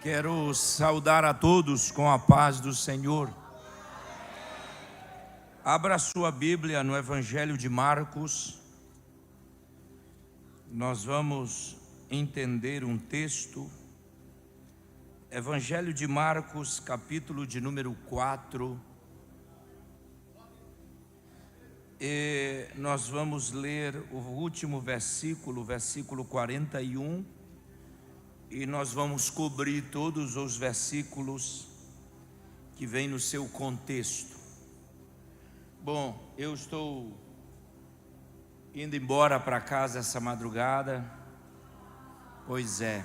Quero saudar a todos com a paz do Senhor. Abra sua Bíblia no Evangelho de Marcos. Nós vamos entender um texto. Evangelho de Marcos, capítulo de número 4. E nós vamos ler o último versículo, versículo 41. E nós vamos cobrir todos os versículos que vêm no seu contexto. Bom, eu estou indo embora para casa essa madrugada. Pois é.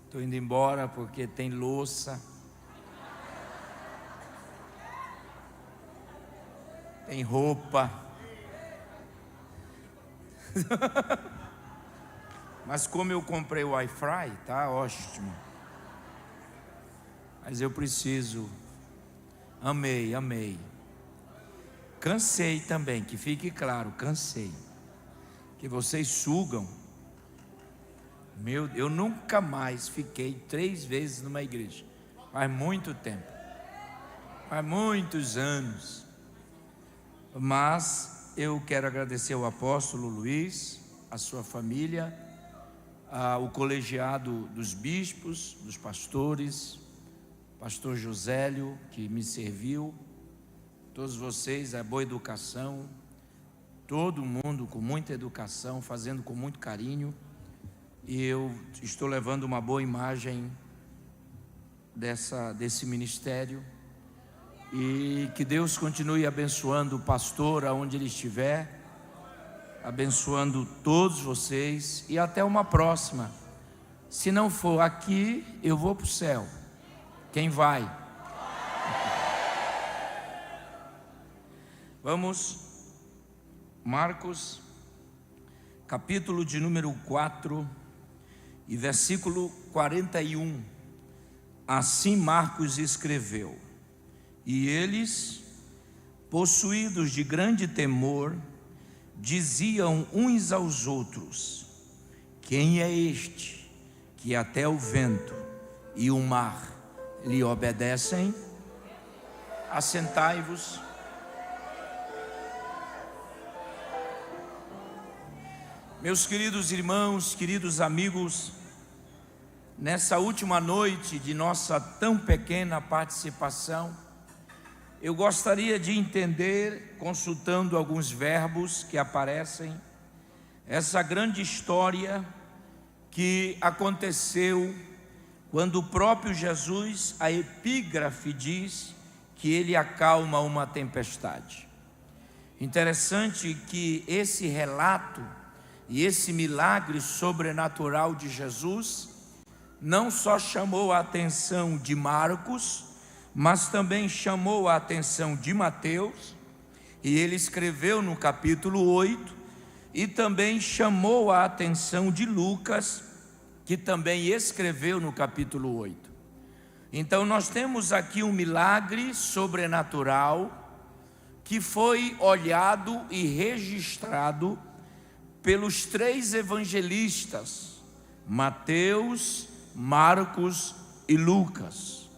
Estou indo embora porque tem louça, tem roupa. Mas como eu comprei o Wi-Fi, tá ótimo. Mas eu preciso. Amei. Cansei também, que fique claro, cansei. Que vocês sugam. Eu nunca mais fiquei 3 vezes numa igreja. Faz muito tempo. Faz muitos anos. Mas eu quero agradecer ao apóstolo Luiz, a sua família, o colegiado dos bispos, dos pastores, pastor Josélio, que me serviu, todos vocês, a boa educação, todo mundo com muita educação, fazendo com muito carinho, e eu estou levando uma boa imagem desse ministério, e que Deus continue abençoando o pastor aonde ele estiver, abençoando todos vocês, e até uma próxima. Se não for aqui, eu vou para o céu. Quem vai? Vamos, Marcos, capítulo de número 4 e versículo 41. Assim Marcos escreveu: E eles, possuídos de grande temor, diziam uns aos outros: Quem é este que até o vento e o mar lhe obedecem? Assentai-vos. Meus queridos irmãos, queridos amigos, nessa última noite de nossa tão pequena participação, eu gostaria de entender, consultando alguns verbos que aparecem, essa grande história que aconteceu quando o próprio Jesus, a epígrafe diz que ele acalma uma tempestade. Interessante que esse relato e esse milagre sobrenatural de Jesus não só chamou a atenção de Marcos, mas também chamou a atenção de Mateus, e ele escreveu no capítulo 8, e também chamou a atenção de Lucas, que também escreveu no capítulo 8. Então nós temos aqui um milagre sobrenatural que foi olhado e registrado pelos 3 evangelistas, Mateus, Marcos e Lucas.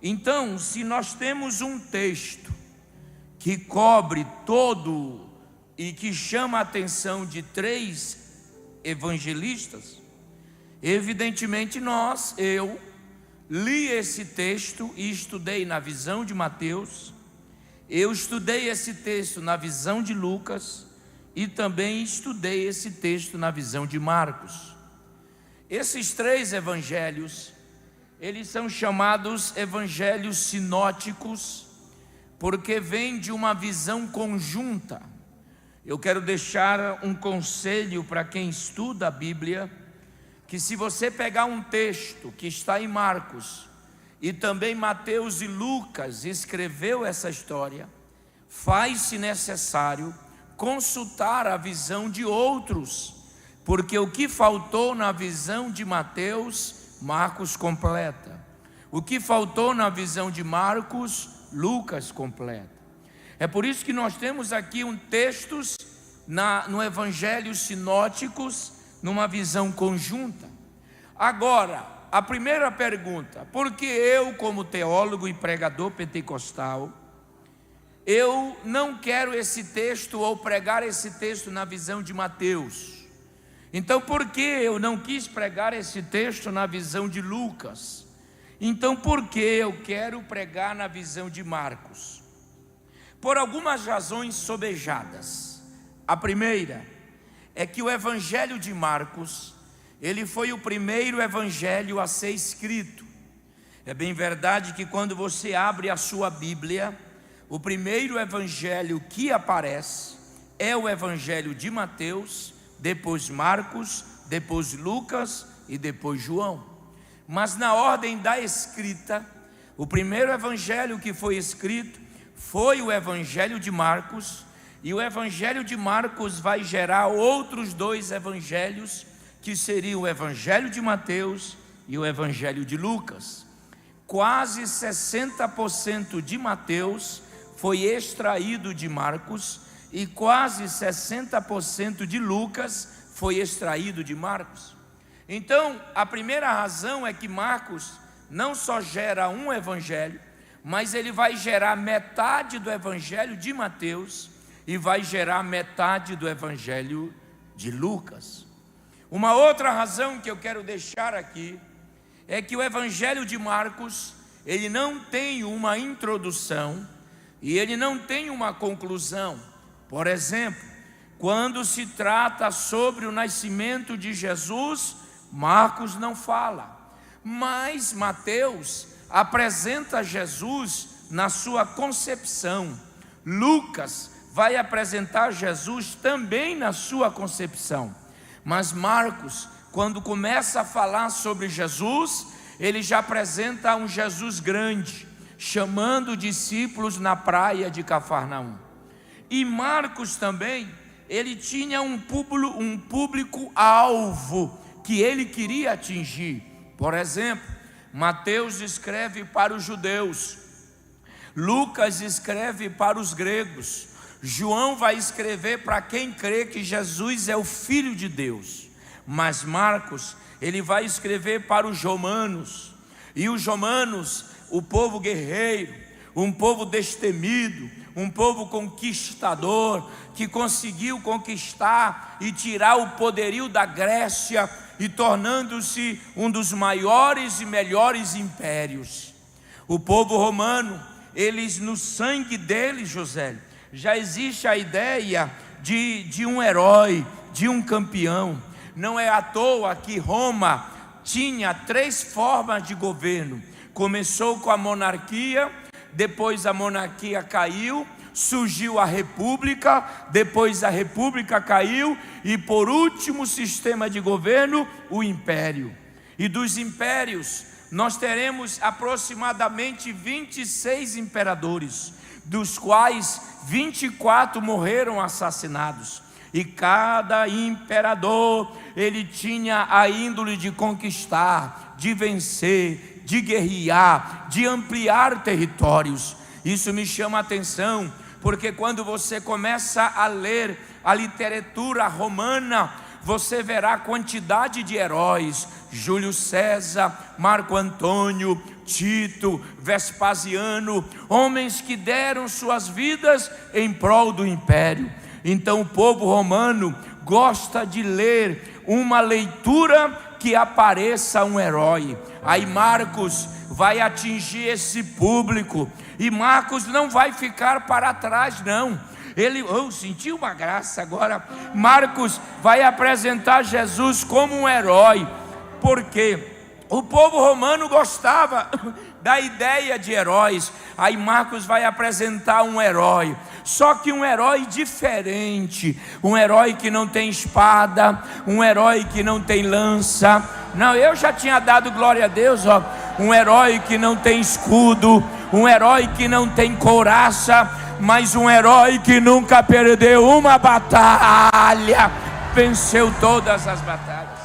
Então, se nós temos um texto que cobre todo e que chama a atenção de 3 evangelistas, evidentemente eu li esse texto e estudei na visão de Mateus, eu estudei esse texto na visão de Lucas e também estudei esse texto na visão de Marcos. Esses 3 evangelhos, eles são chamados evangelhos sinóticos, porque vêm de uma visão conjunta. Eu quero deixar um conselho para quem estuda a Bíblia, que se você pegar um texto que está em Marcos, e também Mateus e Lucas escreveu essa história, faz-se necessário consultar a visão de outros, porque o que faltou na visão de Mateus, Marcos completa. O que faltou na visão de Marcos, Lucas completa. É por isso que nós temos aqui textos no Evangelho sinóticos, numa visão conjunta. Agora, a primeira pergunta: por que eu, como teólogo e pregador pentecostal, eu não quero esse texto ou pregar esse texto na visão de Mateus? Então, por que eu não quis pregar esse texto na visão de Lucas? Então, por que eu quero pregar na visão de Marcos? Por algumas razões sobejadas. A primeira é que o evangelho de Marcos, ele foi o primeiro evangelho a ser escrito. É bem verdade que quando você abre a sua Bíblia, o primeiro evangelho que aparece é o evangelho de Mateus, depois Marcos, depois Lucas e depois João. Mas na ordem da escrita, o primeiro evangelho que foi escrito foi o evangelho de Marcos, e o evangelho de Marcos vai gerar outros dois evangelhos, que seriam o evangelho de Mateus e o evangelho de Lucas. Quase 60% de Mateus foi extraído de Marcos, e quase 60% de Lucas foi extraído de Marcos. Então, a primeira razão é que Marcos não só gera um evangelho, mas ele vai gerar metade do evangelho de Mateus e vai gerar metade do evangelho de Lucas. Uma outra razão que eu quero deixar aqui é que o evangelho de Marcos, ele não tem uma introdução e ele não tem uma conclusão. Por exemplo, quando se trata sobre o nascimento de Jesus, Marcos não fala, mas Mateus apresenta Jesus na sua concepção. Lucas vai apresentar Jesus também na sua concepção. Mas Marcos, quando começa a falar sobre Jesus, ele já apresenta um Jesus grande, chamando discípulos na praia de Cafarnaum. E Marcos também, ele tinha um público-alvo que ele queria atingir. Por exemplo, Mateus escreve para os judeus, Lucas escreve para os gregos, João vai escrever para quem crê que Jesus é o Filho de Deus. Mas Marcos, ele vai escrever para os romanos, e os romanos, o povo guerreiro, um povo destemido, um povo conquistador, que conseguiu conquistar e tirar o poderio da Grécia, e tornando-se um dos maiores e melhores impérios. O povo romano, eles, no sangue deles, José, já existe a ideia de um herói, de um campeão. Não é à toa que Roma tinha 3 formas de governo. Começou com a monarquia, depois a monarquia caiu, surgiu a república, depois a república caiu, e por último sistema de governo, o império. E dos impérios nós teremos aproximadamente 26 imperadores, dos quais 24 morreram assassinados. E cada imperador, ele tinha a índole de conquistar, de vencer, de guerrear, de ampliar territórios. Isso me chama a atenção, porque quando você começa a ler a literatura romana, você verá a quantidade de heróis: Júlio César, Marco Antônio, Tito, Vespasiano, homens que deram suas vidas em prol do império. Então o povo romano gosta de ler uma leitura que apareça um herói. Aí Marcos vai atingir esse público, e Marcos não vai ficar para trás não. Ele, senti uma graça agora. Marcos vai apresentar Jesus como um herói, porque o povo romano gostava da ideia de heróis. Aí Marcos vai apresentar um herói, só que um herói diferente, um herói que não tem espada, um herói que não tem lança. Não, eu já tinha dado glória a Deus, um herói que não tem escudo, um herói que não tem couraça, mas um herói que nunca perdeu uma batalha, venceu todas as batalhas.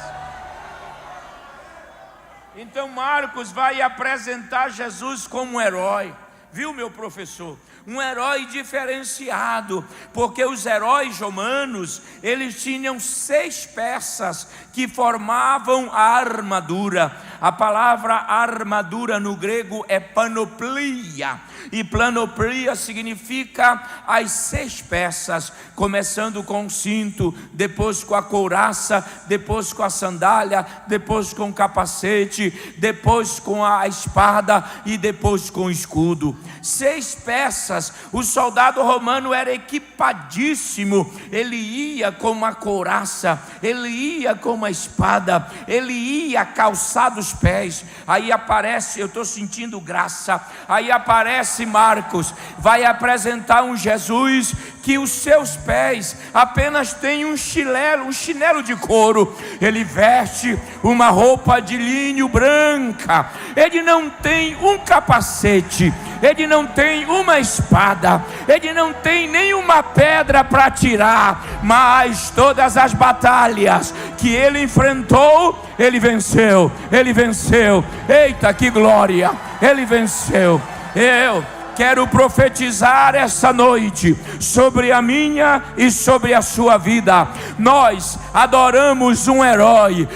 Então Marcos vai apresentar Jesus como um herói. Viu, meu professor? um herói diferenciado, porque os heróis romanos, eles tinham 6 peças que formavam a armadura. A palavra armadura no grego é panoplia, e panoplia significa as 6 peças, começando com o cinto, depois com a couraça, depois com a sandália, depois com o capacete, depois com a espada e depois com o escudo. 6 peças. O soldado romano era equipadíssimo, ele ia com uma couraça, ele ia com uma espada, ele ia calçado os pés. Aí aparece, eu estou sentindo graça, aí aparece Marcos, vai apresentar um Jesus que os seus pés apenas têm um chinelo de couro. Ele veste uma roupa de linho branca, ele não tem um capacete, ele não tem uma espada, ele não tem nenhuma pedra para tirar, mas todas as batalhas que ele enfrentou, ele venceu, ele venceu. Eita, que glória, ele venceu. Eu quero profetizar essa noite sobre a minha e sobre a sua vida. Nós adoramos um herói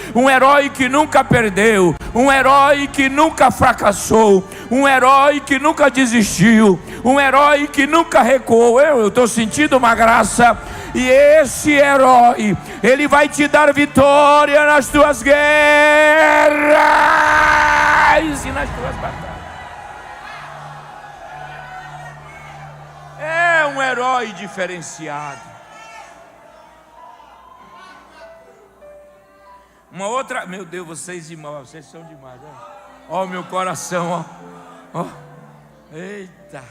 que nunca perdeu, um herói que nunca fracassou, um herói que nunca desistiu, um herói que nunca recuou. Eu estou sentindo uma graça, e esse herói, ele vai te dar vitória nas tuas guerras e nas tuas batalhas. É um herói diferenciado. Uma outra, meu Deus, vocês irmãos, vocês são demais. Ó, meu coração, ó. Eita.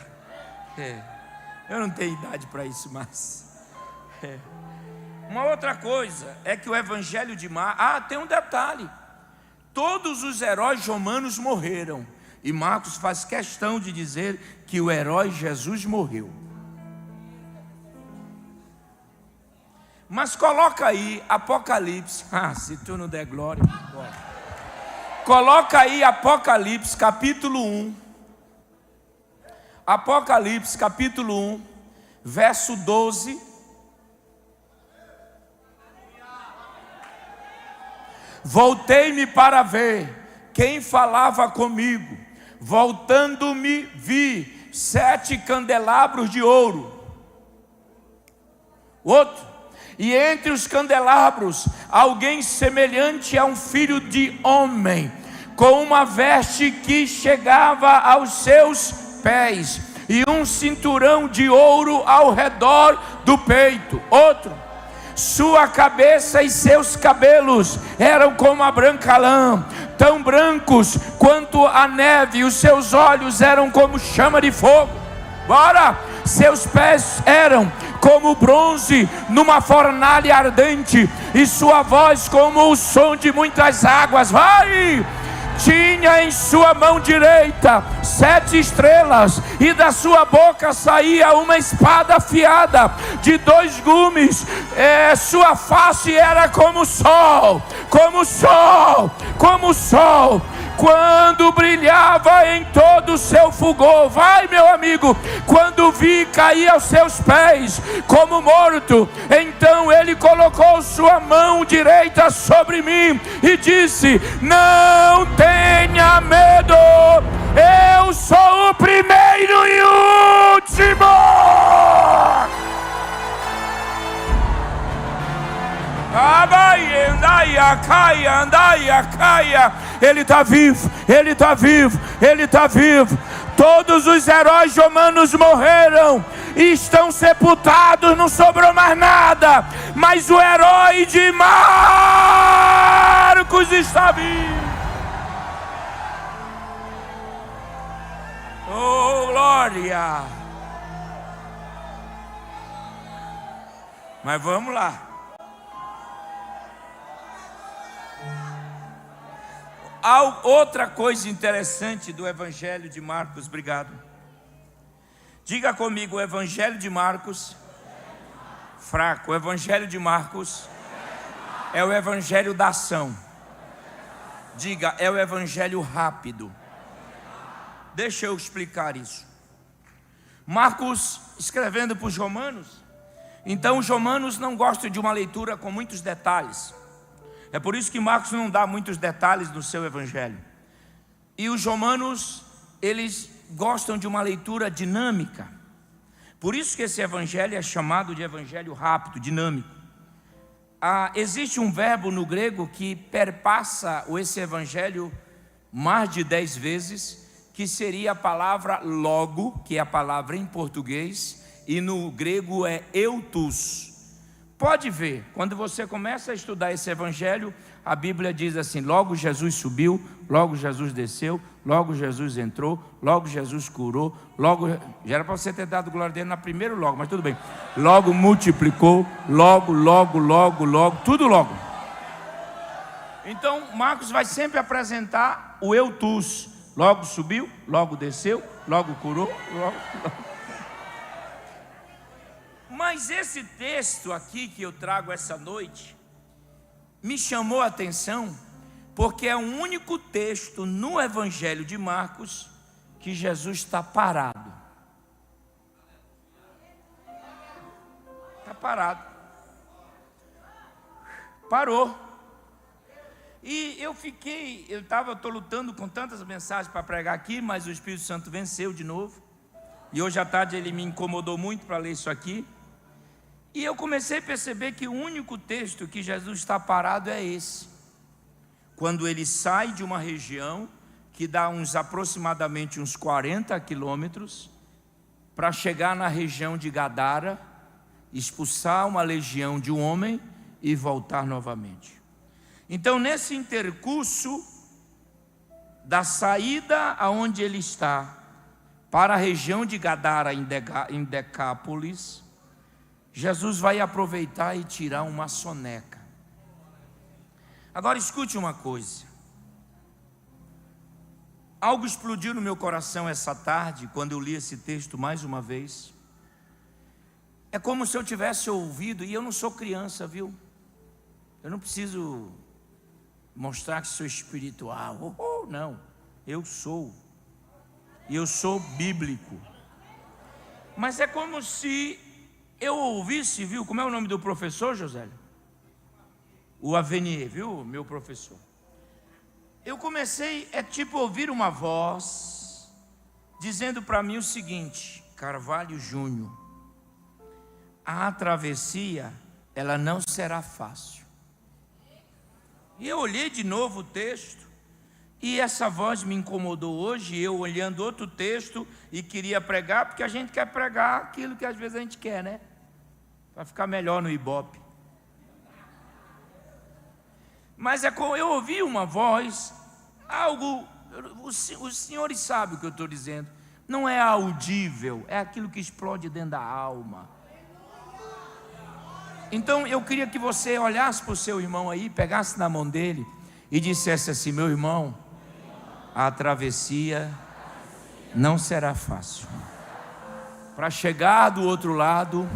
Eu não tenho idade para isso mais. Uma outra coisa é que o evangelho de Marcos, tem um detalhe: todos os heróis romanos morreram, e Marcos faz questão de dizer que o herói Jesus morreu. Mas coloca aí Apocalipse, se tu não der glória, coloca aí Apocalipse capítulo 1, Apocalipse capítulo 1, verso 12. Voltei-me para ver quem falava comigo. Voltando-me, vi 7 candelabros de ouro. Outro. E entre os candelabros, alguém semelhante a um filho de homem, com uma veste que chegava aos seus pés, e um cinturão de ouro ao redor do peito. Outro. Sua cabeça e seus cabelos eram como a branca lã, tão brancos quanto a neve, e os seus olhos eram como chama de fogo. Bora! Seus pés eram como bronze numa fornalha ardente, e sua voz como o som de muitas águas. Vai! Tinha em sua mão direita 7 estrelas, e da sua boca saía uma espada afiada de 2 gumes. Sua face era como o sol, como o sol, como o sol, quando brilhava em todo o seu fulgor. Vai, meu amigo, quando vi cair aos seus pés como morto, então ele colocou sua mão direita sobre mim e disse: não tenha medo, eu sou o primeiro e último. Ele está vivo, ele está vivo, ele está vivo. Todos os heróis romanos morreram e estão sepultados, não sobrou mais nada, mas o herói de Marcos está vivo. Oh, glória! Mas vamos lá. Há outra coisa interessante do Evangelho de Marcos, obrigado. Diga comigo, o Evangelho de Marcos, fraco. O Evangelho de Marcos é o Evangelho da ação. Diga, é o Evangelho rápido. Deixa eu explicar isso. Marcos escrevendo para os romanos, então os romanos não gostam de uma leitura com muitos detalhes. É por isso que Marcos não dá muitos detalhes no seu evangelho. E os romanos, eles gostam de uma leitura dinâmica. Por isso que esse evangelho é chamado de evangelho rápido, dinâmico. Existe um verbo no grego que perpassa esse evangelho mais de 10 vezes, que seria a palavra logo, que é a palavra em português, e no grego é eutus. Pode ver, quando você começa a estudar esse evangelho, a Bíblia diz assim: logo Jesus subiu, logo Jesus desceu, logo Jesus entrou, logo Jesus curou, logo, já era para você ter dado glória dele na primeira logo, mas tudo bem, logo multiplicou, logo, tudo logo. Então Marcos vai sempre apresentar o eutus: logo subiu, logo desceu, logo curou, logo. Mas esse texto aqui que eu trago essa noite me chamou a atenção, porque é o único texto no Evangelho de Marcos que Jesus está parado. Está parado. Parou. E eu estou lutando com tantas mensagens para pregar aqui, mas o Espírito Santo venceu de novo. E hoje à tarde ele me incomodou muito para ler isso aqui. E eu comecei a perceber que o único texto que Jesus está parado é esse. Quando ele sai de uma região que dá aproximadamente uns 40 quilômetros, para chegar na região de Gadara, expulsar uma legião de um homem e voltar novamente. Então, nesse intercurso da saída aonde ele está, para a região de Gadara, em Decápolis, Jesus vai aproveitar e tirar uma soneca. Agora escute uma coisa. Algo explodiu no meu coração essa tarde, quando eu li esse texto mais uma vez. É como se eu tivesse ouvido, e eu não sou criança, viu? Eu não preciso mostrar que sou espiritual. Não, eu sou. E eu sou bíblico. Mas é como se eu ouvisse, viu? Como é o nome do professor, Josélio? O Avenier, viu? Meu professor. Eu comecei, ouvir uma voz dizendo para mim o seguinte: Carvalho Júnior, a travessia, ela não será fácil. E eu olhei de novo o texto, e essa voz me incomodou hoje, eu olhando outro texto e queria pregar, porque a gente quer pregar aquilo que às vezes a gente quer, né? Para ficar melhor no Ibope. Mas eu ouvi uma voz, algo, os senhores sabem o que eu estou dizendo, não é audível, é aquilo que explode dentro da alma. Então eu queria que você olhasse para o seu irmão aí, pegasse na mão dele e dissesse assim: meu irmão, a travessia não será fácil. Para chegar do outro lado,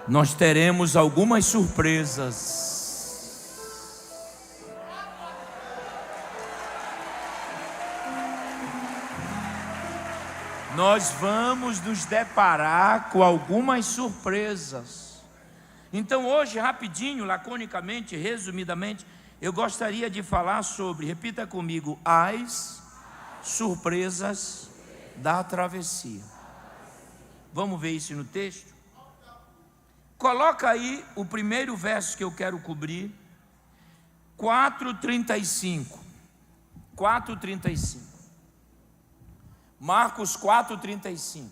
nós teremos algumas surpresas. Nós vamos nos deparar com algumas surpresas. Então hoje, rapidinho, laconicamente, resumidamente, eu gostaria de falar sobre, repita comigo, as surpresas da travessia. Vamos ver isso no texto? Coloca aí o primeiro verso que eu quero cobrir, 4:35. 4:35. Marcos 4:35.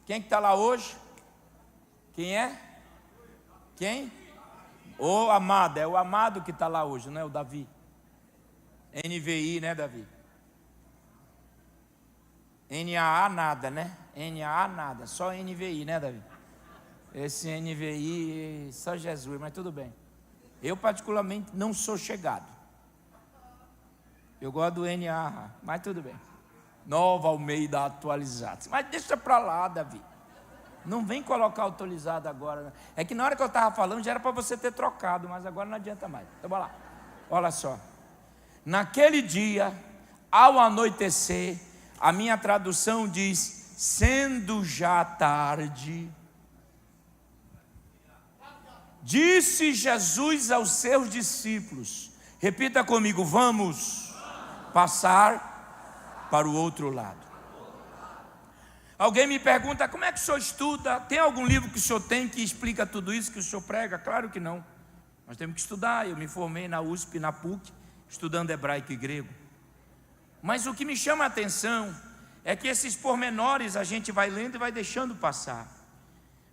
Quem que está lá hoje? Quem é? Quem? O amado, é o amado que está lá hoje, não é o Davi? NVI, né, Davi? NAA nada, né? NAA nada, só NVI, né, Davi? Esse NVI, só Jesus, mas tudo bem. Eu particularmente não sou chegado. Eu gosto do NAA, mas tudo bem. Nova Almeida atualizada. Mas deixa para lá, Davi. Não vem colocar atualizado agora. É que na hora que eu estava falando já era para você ter trocado, mas agora não adianta mais. Então vai lá. Olha só. Naquele dia, ao anoitecer, a minha tradução diz: sendo já tarde, disse Jesus aos seus discípulos, repita comigo, vamos passar para o outro lado. Alguém me pergunta, como é que o senhor estuda? Tem algum livro que o senhor tem que explica tudo isso que o senhor prega? Claro que não. Nós temos que estudar. Eu me formei na USP, na PUC, estudando hebraico e grego. Mas o que me chama a atenção é que esses pormenores a gente vai lendo e vai deixando passar.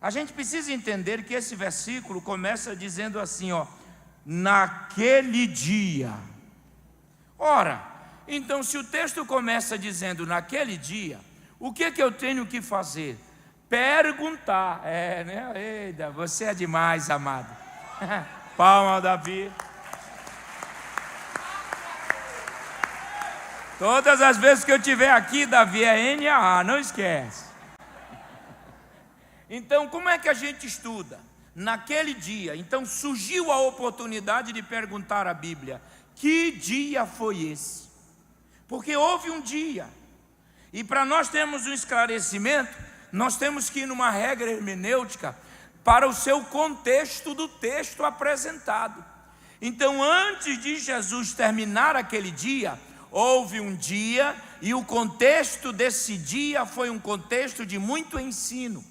A gente precisa entender que esse versículo começa dizendo assim, ó, naquele dia. Ora, então se o texto começa dizendo naquele dia, o que eu tenho que fazer? Perguntar. Né? Eita, você é demais, amado. Palma, Davi. Todas as vezes que eu estiver aqui, Davi, é NAA, não esquece. Então, como é que a gente estuda? Naquele dia, então surgiu a oportunidade de perguntar à Bíblia, que dia foi esse? Porque houve um dia. E para nós termos um esclarecimento, nós temos que ir numa regra hermenêutica para o seu contexto do texto apresentado. Então, antes de Jesus terminar aquele dia, houve um dia, e o contexto desse dia foi um contexto de muito ensino.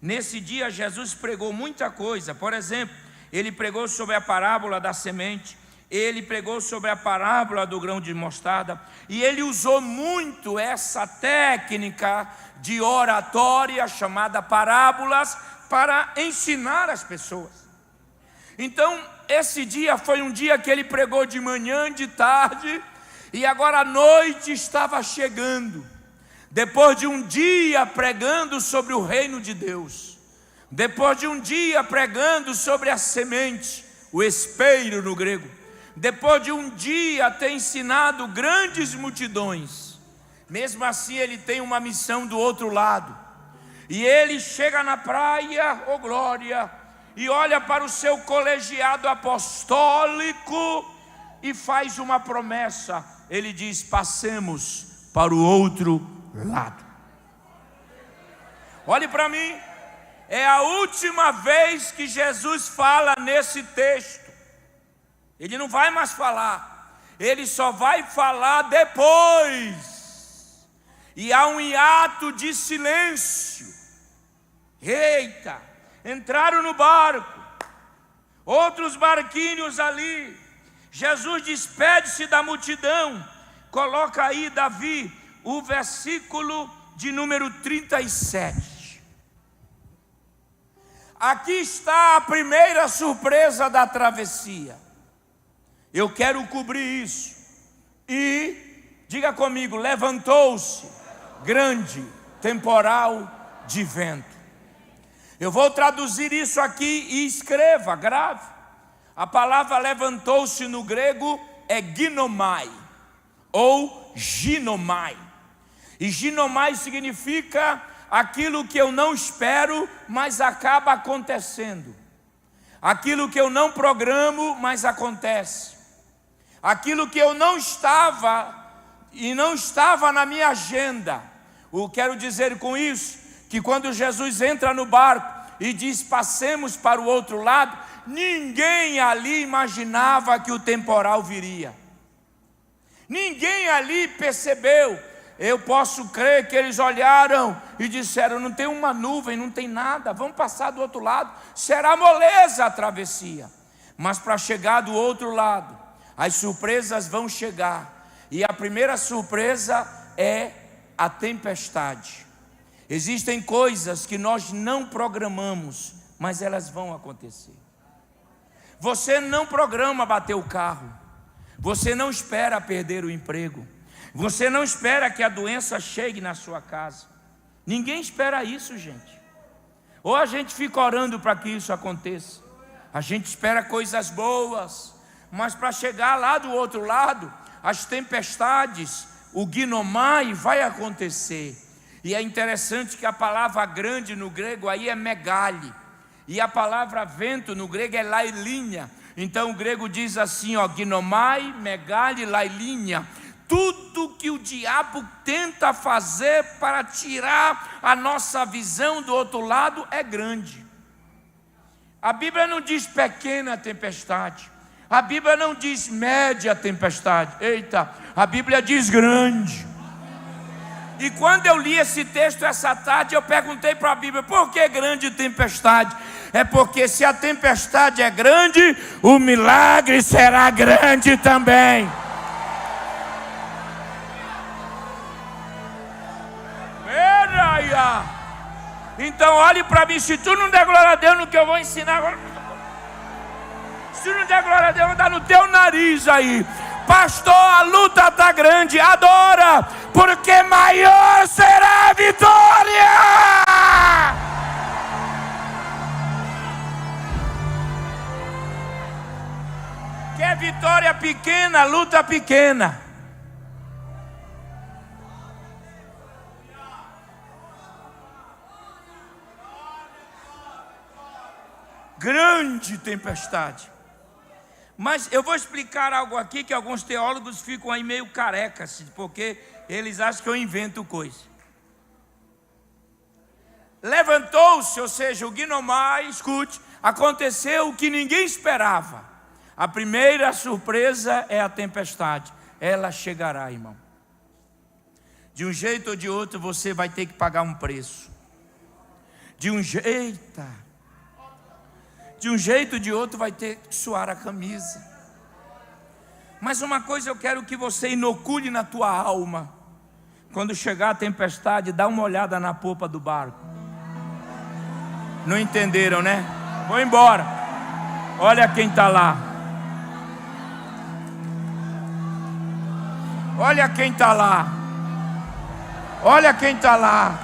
Nesse dia, Jesus pregou muita coisa. Por exemplo, ele pregou sobre a parábola da semente, ele pregou sobre a parábola do grão de mostarda, e ele usou muito essa técnica de oratória chamada parábolas para ensinar as pessoas. Então, esse dia foi um dia que ele pregou de manhã, de tarde, e agora a noite estava chegando. Depois de um dia pregando sobre o reino de Deus, depois de um dia pregando sobre a semente, o espeiro no grego, depois de um dia ter ensinado grandes multidões, mesmo assim ele tem uma missão do outro lado, e ele chega na praia, oh glória, e olha para o seu colegiado apostólico e faz uma promessa. Ele diz, passemos para o outro lado. Olhe para mim, é a última vez que Jesus fala nesse texto. Ele não vai mais falar, ele só vai falar depois. E há um hiato de silêncio. Eita, entraram no barco, outros barquinhos ali. Jesus despede-se da multidão. Coloca aí, Davi, o versículo de número 37. Aqui está a primeira surpresa da travessia. Eu quero cobrir isso. E, diga comigo, levantou-se grande temporal de vento. Eu vou traduzir isso aqui e escreva, grave. A palavra levantou-se no grego é ginomai, ou ginomai. E ginomai significa aquilo que eu não espero, mas acaba acontecendo. Aquilo que eu não programo, mas acontece. Aquilo que eu não estava e não estava na minha agenda. Eu quero dizer com isso que quando Jesus entra no barco e diz passemos para o outro lado, ninguém ali imaginava que o temporal viria. Ninguém ali percebeu. Eu posso crer que eles olharam e disseram, não tem uma nuvem, não tem nada, vamos passar do outro lado, será moleza a travessia. Mas para chegar do outro lado, as surpresas vão chegar. E a primeira surpresa é a tempestade. Existem coisas que nós não programamos, mas elas vão acontecer. Você não programa bater o carro, você não espera perder o emprego, você não espera que a doença chegue na sua casa. Ninguém espera isso, gente. Ou a gente fica orando para que isso aconteça. A gente espera coisas boas, mas para chegar lá do outro lado, as tempestades, o ginomai vai acontecer. E é interessante que a palavra grande no grego aí é megali, e a palavra vento no grego é lailinha. Então o grego diz assim, ó, ginomai, megali, lailinha. tudo que o diabo tenta fazer para tirar a nossa visão do outro lado é grande. A Bíblia não diz pequena tempestade, a Bíblia não diz média tempestade, eita, a Bíblia diz grande. E quando eu li esse texto essa tarde, eu perguntei para a Bíblia: por que grande tempestade? É porque se a tempestade é grande, o milagre será grande também. Então olhe para mim, se tu não der glória a Deus no que eu vou ensinar agora, se tu não der glória a Deus, vai dar no teu nariz aí. Pastor, a luta está grande, adora, porque maior será a vitória. Quer vitória pequena, luta pequena. Grande tempestade. Mas eu vou explicar algo aqui que alguns teólogos ficam aí meio carecas, porque eles acham que eu invento coisa. Levantou-se, ou seja, o Guinomar, escute, aconteceu o que ninguém esperava. A primeira surpresa é a tempestade. Ela chegará, irmão. De um jeito ou de outro você vai ter que pagar um preço. De um jeito ou de outro vai ter que suar a camisa. Mas uma coisa eu quero que você inocule na tua alma: quando chegar a tempestade, dá uma olhada na popa do barco. Não entenderam, né? Vou embora. Olha quem está lá. Olha quem está lá. Olha quem está lá.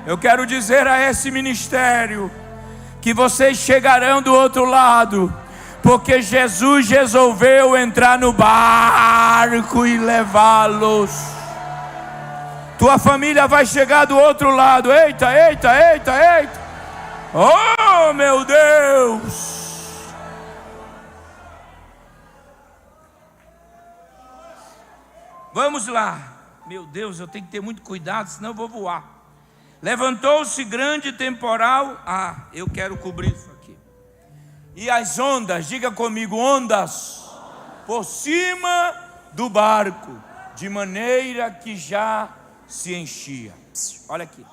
Eu quero dizer a esse ministério que vocês chegarão do outro lado, porque Jesus resolveu entrar no barco e levá-los. Tua família vai chegar do outro lado. Eita, eita, eita, eita. Oh, meu Deus. Vamos lá. Meu Deus, eu tenho que ter muito cuidado, senão eu vou voar. Levantou-se grande temporal. Eu quero cobrir isso aqui. E as ondas, diga comigo, ondas, por cima do barco, de maneira que já se enchia. Olha aqui.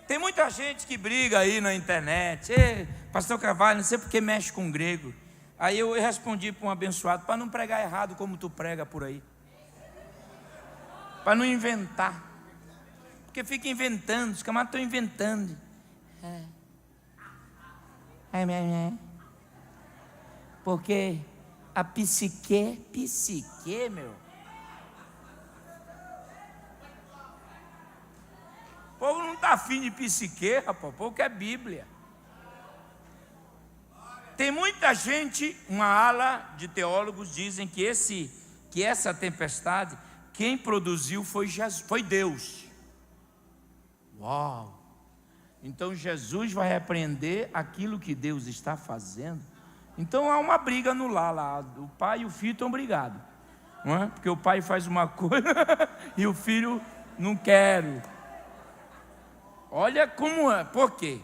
Tem muita gente que briga aí na internet. Pastor Carvalho, não sei porque mexe com grego. Aí eu respondi para um abençoado: para não pregar errado como tu prega por aí, para não inventar. Porque fica inventando, os camaradas estão inventando. Porque a psique, meu. O povo não está afim de psique, rapaz, o povo quer Bíblia. Tem muita gente, uma ala de teólogos dizem que essa tempestade, quem produziu foi Jesus, foi Deus. Uau! Então Jesus vai repreender aquilo que Deus está fazendo. Então há uma briga no lar lá. O pai e o filho estão brigados, não é? Porque o pai faz uma coisa e o filho não quer. Olha como é. Por quê?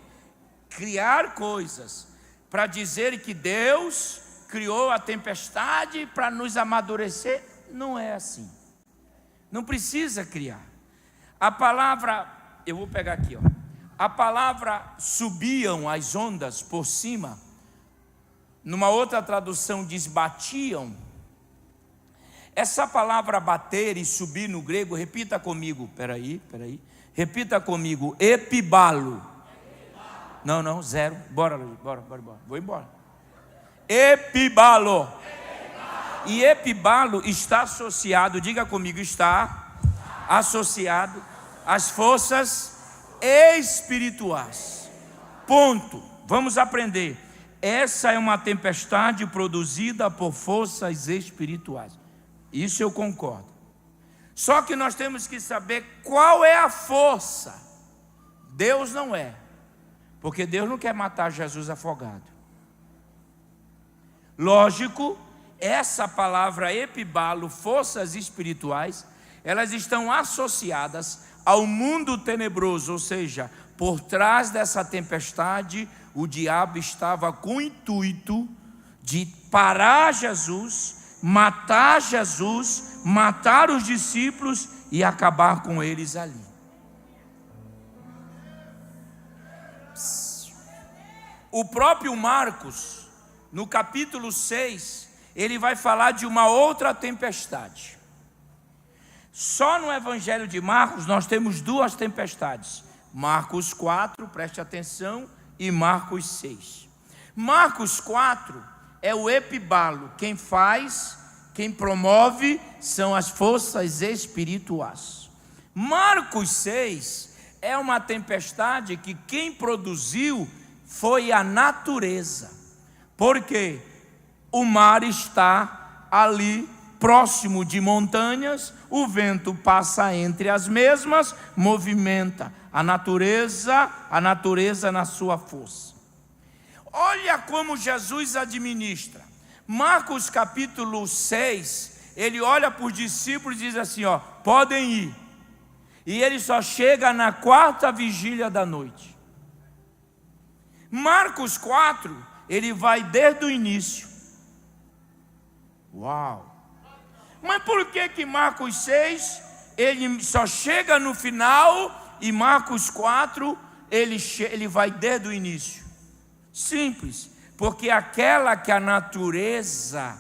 Criar coisas para dizer que Deus criou a tempestade para nos amadurecer, não é assim. Não precisa criar. A palavra, eu vou pegar aqui, ó. A palavra subiam as ondas por cima. Numa outra tradução diz batiam. Essa palavra bater e subir no grego, repita comigo, peraí. Repita comigo, epibalo. Não, zero. Bora. Vou embora. Epibalo. E epibalo está associado, diga comigo, está associado às forças espirituais. Ponto. Vamos aprender. Essa é uma tempestade produzida por forças espirituais. Isso eu concordo. Só que nós temos que saber qual é a força. Deus não é. Porque Deus não quer matar Jesus afogado. Lógico, essa palavra epibalo, forças espirituais, elas estão associadas ao mundo tenebroso, ou seja, por trás dessa tempestade, o diabo estava com o intuito de parar Jesus, matar Jesus, matar os discípulos e acabar com eles ali. O próprio Marcos, no capítulo 6, ele vai falar de uma outra tempestade. Só no Evangelho de Marcos nós temos duas tempestades. Marcos 4, preste atenção, e Marcos 6. Marcos 4 é o epibalo. Quem faz, quem promove são as forças espirituais. Marcos 6 é uma tempestade que quem produziu foi a natureza. Porque o mar está ali próximo de montanhas, o vento passa entre as mesmas, movimenta a natureza na sua força. Olha como Jesus administra. Marcos capítulo 6, ele olha para os discípulos e diz assim, podem ir. E ele só chega na quarta vigília da noite. Marcos 4, ele vai desde o início. Uau! Mas por que Marcos 6, ele só chega no final, e Marcos 4, ele vai desde o início? Simples, porque aquela que a natureza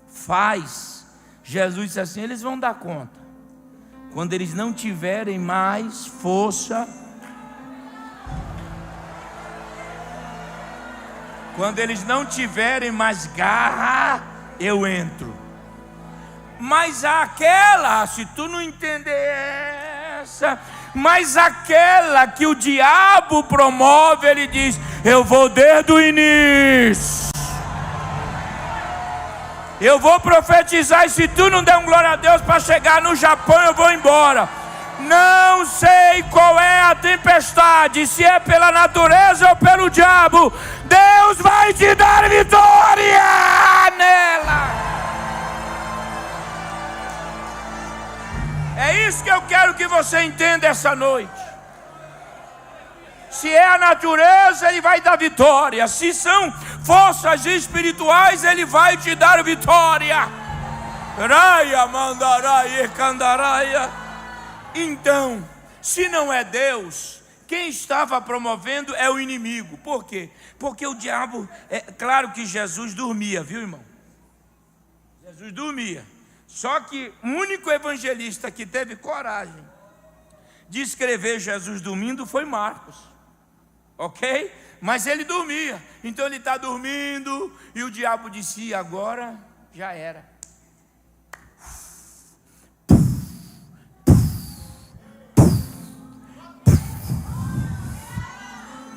faz, Jesus disse assim, eles vão dar conta. Quando eles não tiverem mais força, quando eles não tiverem mais garra, eu entro. Mas aquela, se tu não entender essa, mas aquela que o diabo promove, ele diz, eu vou desde o início. Eu vou profetizar, e se tu não der um glória a Deus para chegar no Japão, eu vou embora. Não sei qual é a tempestade, se é pela natureza ou pelo diabo, Deus vai te dar vitória nela. É isso que eu quero que você entenda essa noite. Se é a natureza, ele vai dar vitória. Se são forças espirituais, ele vai te dar vitória. Raia, mandaraia, candaraia. Então, se não é Deus, quem estava promovendo é o inimigo. Por quê? Porque o diabo, é claro que Jesus dormia, viu, irmão? Jesus dormia. Só que o único evangelista que teve coragem de escrever Jesus dormindo foi Marcos. Ok? Mas ele dormia. Então ele está dormindo e o diabo disse, agora já era.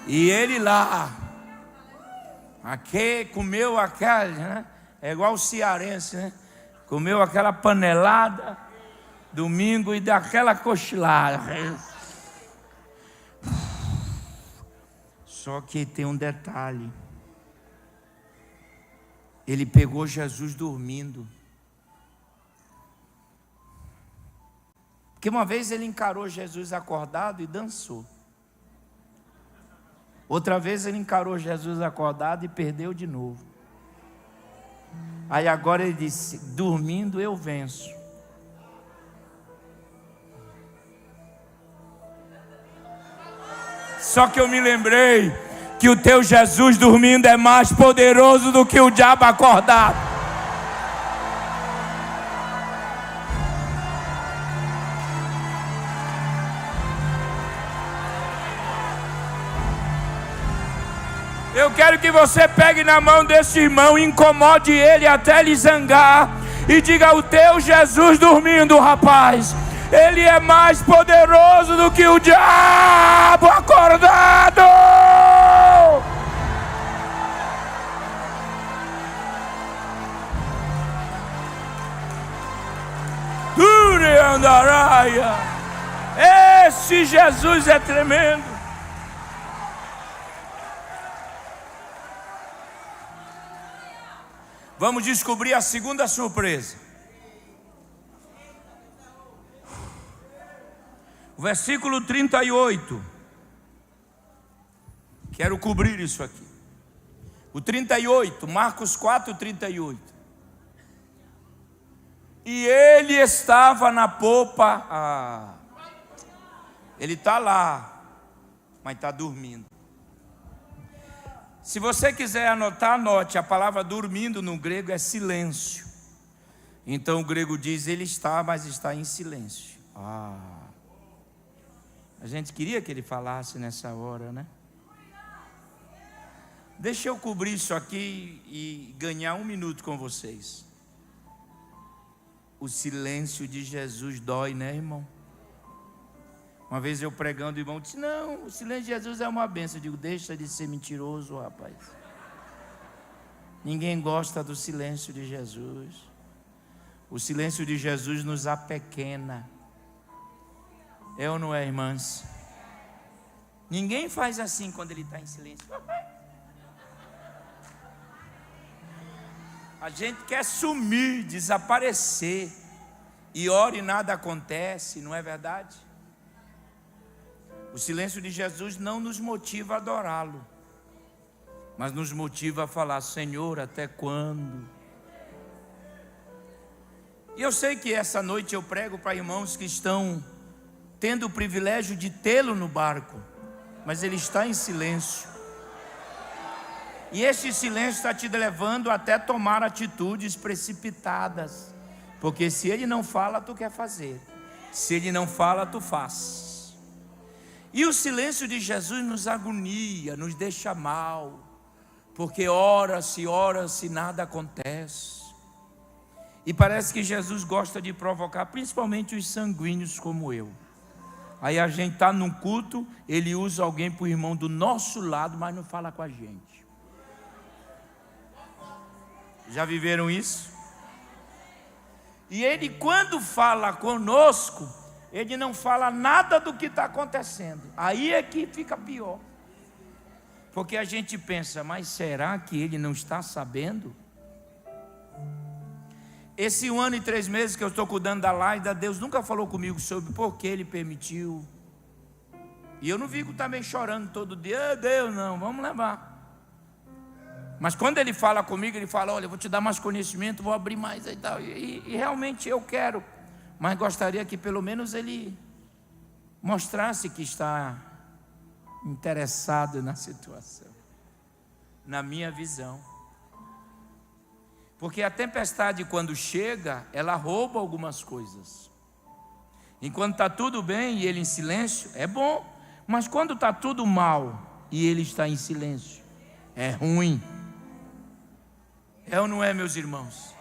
E ele lá, aqui comeu aquela, né? É igual o cearense, né? Comeu aquela panelada domingo e daquela cochilada. Só que tem um detalhe. Ele pegou Jesus dormindo. Porque uma vez ele encarou Jesus acordado e dançou. Outra vez ele encarou Jesus acordado e perdeu de novo. Aí agora ele disse, dormindo eu venço. Só que eu me lembrei que o teu Jesus dormindo é mais poderoso do que o diabo acordado. Eu quero que você pegue na mão desse irmão, incomode ele até ele zangar e diga, o teu Jesus dormindo, rapaz, ele é mais poderoso do que o diabo acordado. Esse Jesus é tremendo. Vamos descobrir a segunda surpresa. O versículo 38. Quero cobrir isso aqui. O 38, Marcos 4, 38. E ele estava na popa. Ele está lá, mas está dormindo. Se você quiser anotar, anote. A palavra dormindo no grego é silêncio. Então o grego diz: ele está, mas está em silêncio. A gente queria que ele falasse nessa hora, né? Deixa eu cobrir isso aqui e ganhar 1 minuto com vocês. O silêncio de Jesus dói, né, irmão? Uma vez eu pregando, o irmão disse: não, o silêncio de Jesus é uma bênção. Eu digo: deixa de ser mentiroso, rapaz. Ninguém gosta do silêncio de Jesus. O silêncio de Jesus nos apequena. É ou não é, irmãs? Ninguém faz assim quando ele está em silêncio. A gente quer sumir, desaparecer. E ora e nada acontece, não é verdade? O silêncio de Jesus não nos motiva a adorá-lo, mas nos motiva a falar: Senhor, até quando? E eu sei que essa noite eu prego para irmãos que estão tendo o privilégio de tê-lo no barco, mas ele está em silêncio. E este silêncio está te levando até tomar atitudes precipitadas, porque se ele não fala, tu quer fazer. Se ele não fala, tu faz. E o silêncio de Jesus nos agonia, nos deixa mal, porque ora-se, nada acontece. E parece que Jesus gosta de provocar, principalmente os sanguíneos como eu. Aí a gente está num culto, ele usa alguém para o irmão do nosso lado, mas não fala com a gente. Já viveram isso? E ele, quando fala conosco, ele não fala nada do que está acontecendo. Aí é que fica pior. Porque a gente pensa: mas será que ele não está sabendo? Esse 1 ano e 3 meses que eu estou cuidando da Laida, Deus nunca falou comigo sobre por que Ele permitiu. E eu não fico também chorando todo dia: Deus, não, vamos levar. Mas quando Ele fala comigo, Ele fala: olha, eu vou te dar mais conhecimento, vou abrir mais e tal. E realmente eu quero, mas gostaria que pelo menos Ele mostrasse que está interessado na situação, na minha visão. Porque a tempestade, quando chega, ela rouba algumas coisas. Enquanto está tudo bem e ele em silêncio, é bom. Mas quando está tudo mal e ele está em silêncio, é ruim. É ou não é, meus irmãos?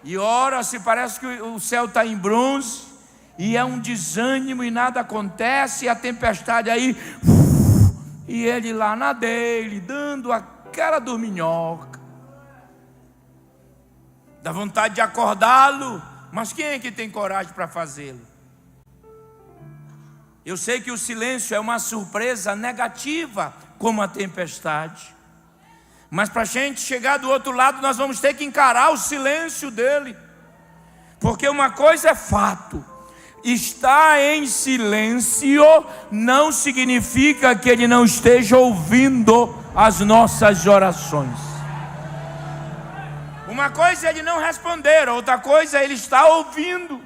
E ora, se parece que o céu está em bronze, e é um desânimo e nada acontece, e a tempestade aí, e ele lá na dele, dando aquela dorminhoca. Dá vontade de acordá-lo, mas quem é que tem coragem para fazê-lo? Eu sei que o silêncio é uma surpresa negativa, como a tempestade. Mas para a gente chegar do outro lado, nós vamos ter que encarar o silêncio dele. Porque uma coisa é fato: estar em silêncio não significa que ele não esteja ouvindo as nossas orações. Uma coisa é ele não responder, outra coisa é ele estar ouvindo.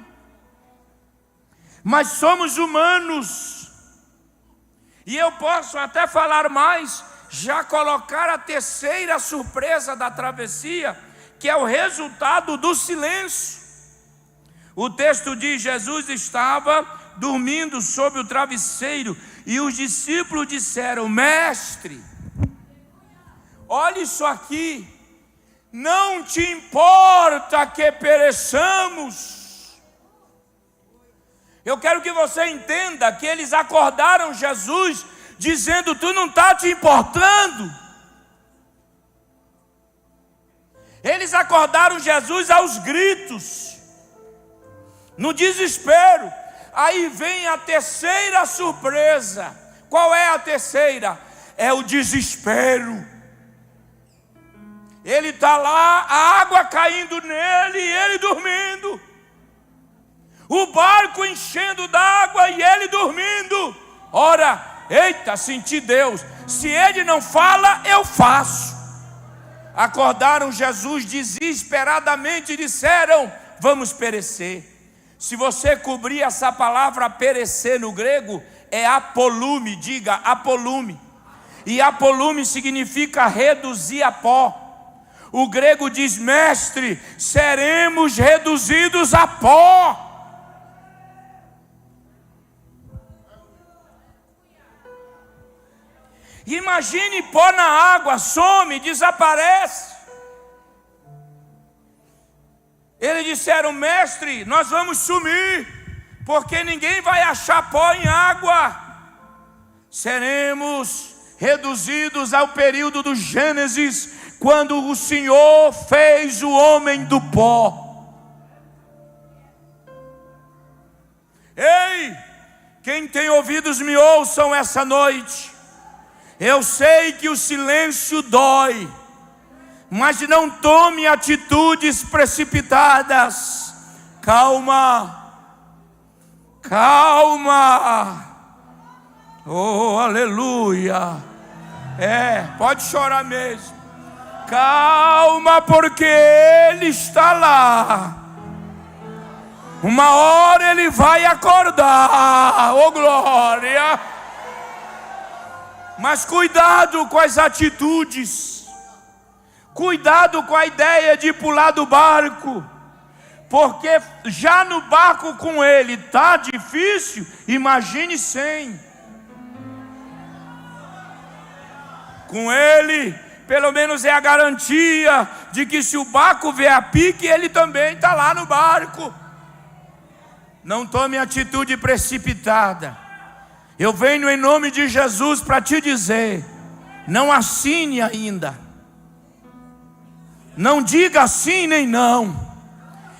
Mas somos humanos. E eu posso até falar mais, já colocar a terceira surpresa da travessia, que é o resultado do silêncio. O texto diz: Jesus estava dormindo sobre o travesseiro, e os discípulos disseram: Mestre, olha isso aqui. Não te importa que pereçamos? Eu quero que você entenda que eles acordaram Jesus dizendo: tu não está te importando. Eles acordaram Jesus aos gritos, no desespero. Aí vem a terceira surpresa. Qual é a terceira? É o desespero. Ele está lá, a água caindo nele e ele dormindo. O barco enchendo d'água e ele dormindo. Ora, eita, senti Deus. Se ele não fala, eu faço. Acordaram Jesus desesperadamente e disseram: vamos perecer. Se você cobrir essa palavra perecer no grego, é apolume, diga apolume. E apolume significa reduzir a pó. O grego diz: mestre, seremos reduzidos a pó. Imagine pó na água, some, desaparece. Eles disseram: mestre, nós vamos sumir, porque ninguém vai achar pó em água. Seremos reduzidos ao período do Gênesis, quando o Senhor fez o homem do pó. Ei, quem tem ouvidos me ouçam essa noite. Eu sei que o silêncio dói, mas não tome atitudes precipitadas. Calma, calma. Oh, aleluia. Pode chorar mesmo. Calma, porque Ele está lá. Uma hora Ele vai acordar. Oh, glória. Mas cuidado com as atitudes. Cuidado com a ideia de pular do barco. Porque já no barco com Ele está difícil, imagine sem. Com Ele, pelo menos é a garantia de que se o barco vier a pique, Ele também está lá no barco. Não tome atitude precipitada. Eu venho em nome de Jesus para te dizer: não assine ainda. Não diga sim nem não.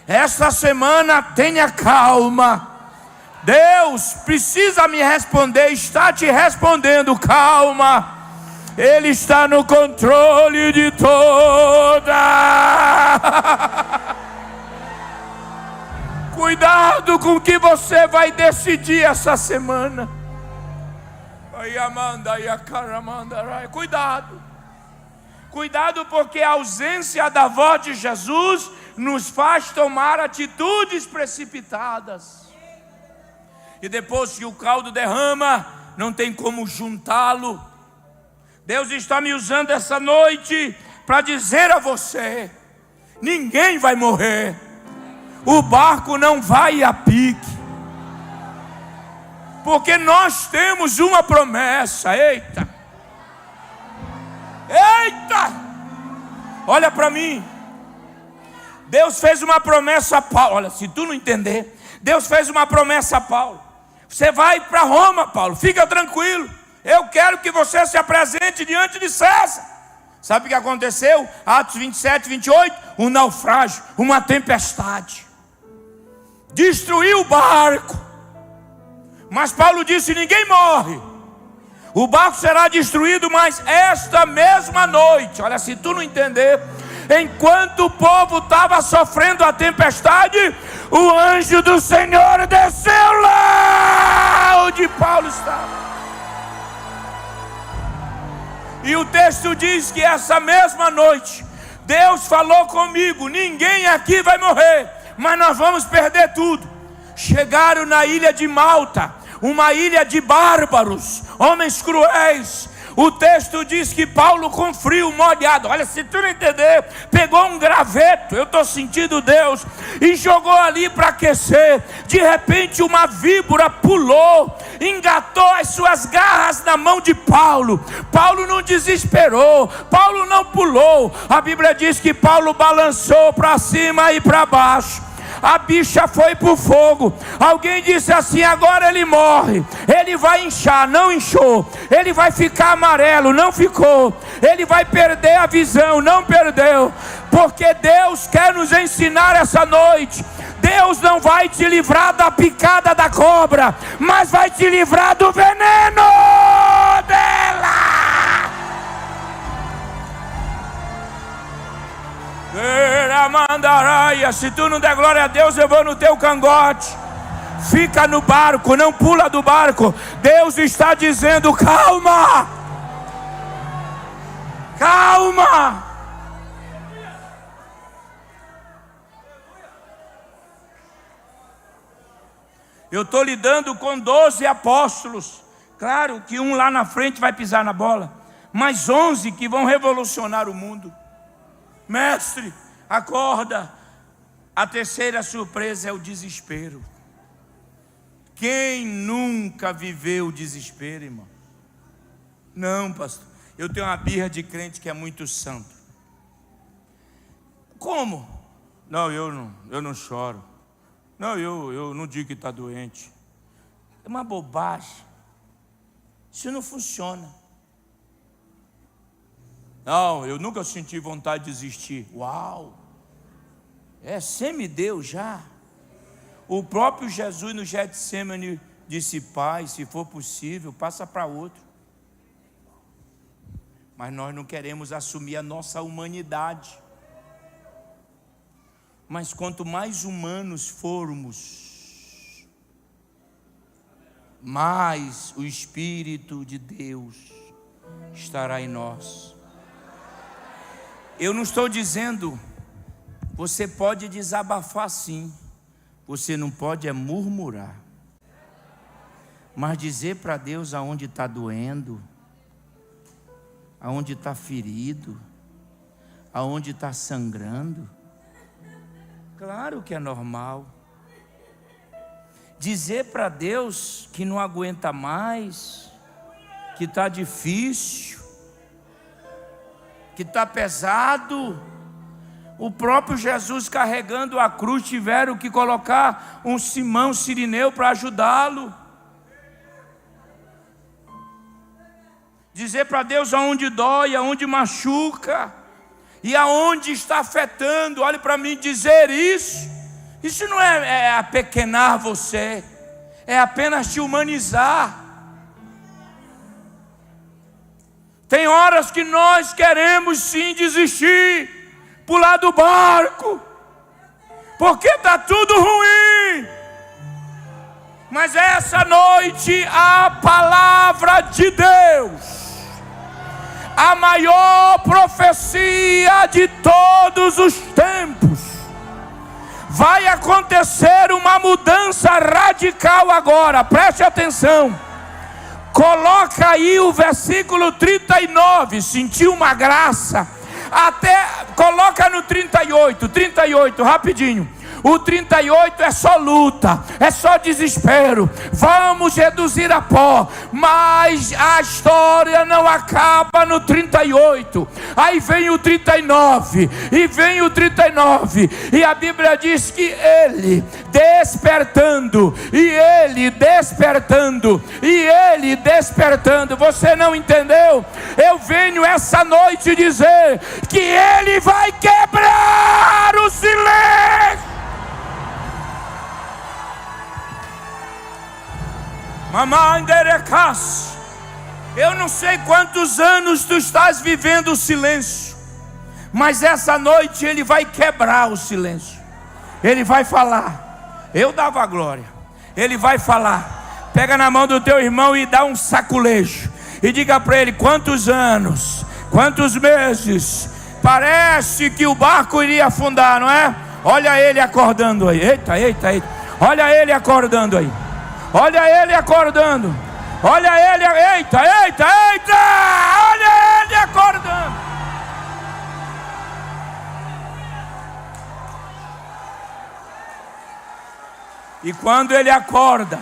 Esta semana tenha calma. Deus precisa me responder, está te respondendo, calma. Ele está no controle de toda. Cuidado com o que você vai decidir essa semana. Cuidado. Cuidado, porque a ausência da voz de Jesus nos faz tomar atitudes precipitadas. E depois que o caldo derrama, não tem como juntá-lo. Deus está me usando essa noite para dizer a você: ninguém vai morrer. O barco não vai a pique. Porque nós temos uma promessa. Eita! Eita! Olha para mim. Deus fez uma promessa a Paulo. Olha, se tu não entender, Deus fez uma promessa a Paulo. Você vai para Roma, Paulo, fica tranquilo. Eu quero que você se apresente diante de César. Sabe o que aconteceu? Atos 27, 28. Um naufrágio, uma tempestade. Destruiu o barco. Mas Paulo disse: ninguém morre. O barco será destruído, mas esta mesma noite, olha, se tu não entender, enquanto o povo estava sofrendo a tempestade, o anjo do Senhor desceu lá onde Paulo estava. E o texto diz que essa mesma noite, Deus falou comigo: ninguém aqui vai morrer, mas nós vamos perder tudo. Chegaram na ilha de Malta, uma ilha de bárbaros, homens cruéis. O texto diz que Paulo, com frio, molhado, olha, se tu não entender, pegou um graveto, eu estou sentindo Deus, e jogou ali para aquecer. De repente uma víbora pulou, engatou as suas garras na mão de Paulo. Paulo não desesperou, Paulo não pulou. A Bíblia diz que Paulo balançou para cima e para baixo. A bicha foi para o fogo. Alguém disse assim: agora ele morre. Ele vai inchar, não inchou. Ele vai ficar amarelo, não ficou. Ele vai perder a visão, não perdeu. Porque Deus quer nos ensinar essa noite: Deus não vai te livrar da picada da cobra, mas vai te livrar do veneno dela. Ramandaraia, se tu não der glória a Deus, eu vou no teu cangote. Fica no barco, não pula do barco. Deus está dizendo: calma, calma. Eu estou lidando com 12 apóstolos. Claro que um lá na frente vai pisar na bola, mas 11 que vão revolucionar o mundo. Mestre, acorda. A terceira surpresa é o desespero. Quem nunca viveu o desespero, irmão? Não, pastor, eu tenho uma birra de crente que é muito santo. Como? Não, eu não choro. Não, eu não digo que está doente. É uma bobagem. Isso não funciona. Não, eu nunca senti vontade de desistir. Uau! Semideus já. O próprio Jesus no Getsemane disse: Pai, se for possível, passa para outro. Mas nós não queremos assumir a nossa humanidade. Mas quanto mais humanos formos, mais o Espírito de Deus estará em nós. Eu não estou dizendo, você pode desabafar sim, você não pode murmurar, mas dizer para Deus aonde está doendo, aonde está ferido, aonde está sangrando. Claro que é normal. Dizer para Deus que não aguenta mais, que está difícil, que está pesado. O próprio Jesus carregando a cruz, tiveram que colocar um Simão Cirineu para ajudá-lo. Dizer para Deus aonde dói, aonde machuca e aonde está afetando. Olhe para mim, dizer isso não é apequenar você, é apenas te humanizar. Tem horas que nós queremos sim desistir, pular do barco, porque está tudo ruim. Mas essa noite a palavra de Deus, a maior profecia de todos os tempos, vai acontecer uma mudança radical agora. Preste atenção. Coloca aí o versículo 39. Sentiu uma graça? Coloca no 38, rapidinho. O 38 é só luta, é só desespero. Vamos reduzir a pó. Mas a história não acaba no 38. Aí vem o 39. E vem o 39. E a Bíblia diz que ele despertando. E ele despertando. E ele despertando. Você não entendeu? Eu venho essa noite dizer que ele vai quebrar o silêncio. Mamanderecas. Eu não sei quantos anos tu estás vivendo o silêncio, mas essa noite ele vai quebrar o silêncio. Ele vai falar. Eu dava glória. Ele vai falar. Pega na mão do teu irmão e dá um saculejo e diga para ele: quantos anos, quantos meses, parece que o barco iria afundar, não é? Olha ele acordando aí. Eita. Olha ele acordando aí. Olha ele acordando. Olha ele, eita. Olha ele acordando. E quando ele acorda,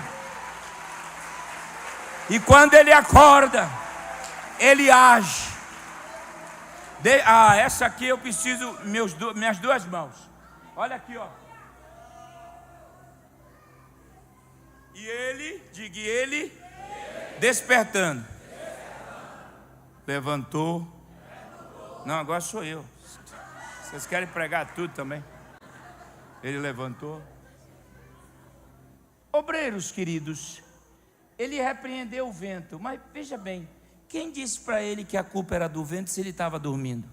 ele age. Essa aqui eu preciso, minhas duas mãos. Olha aqui, ó. E ele, despertando. Levantou. Não, agora sou eu. Vocês querem pregar tudo também? Ele levantou. Obreiros queridos, ele repreendeu o vento. Mas veja bem, quem disse para ele que a culpa era do vento se ele estava dormindo?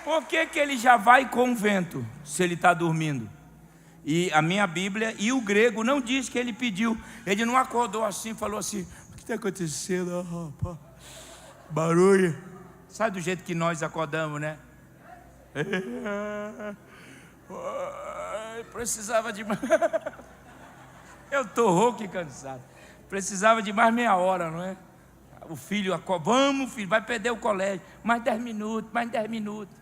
Por que ele já vai com o vento, se ele está dormindo? E a minha Bíblia e o grego não diz que ele pediu. Ele não acordou assim, falou assim: o que está acontecendo, rapaz? Barulho. Sabe do jeito que nós acordamos, né? Precisava de mais. Eu estou rouco e cansado. Precisava de mais meia hora, não é? O filho acorda: vamos, filho, vai perder o colégio. Mais 10 minutos, mais 10 minutos.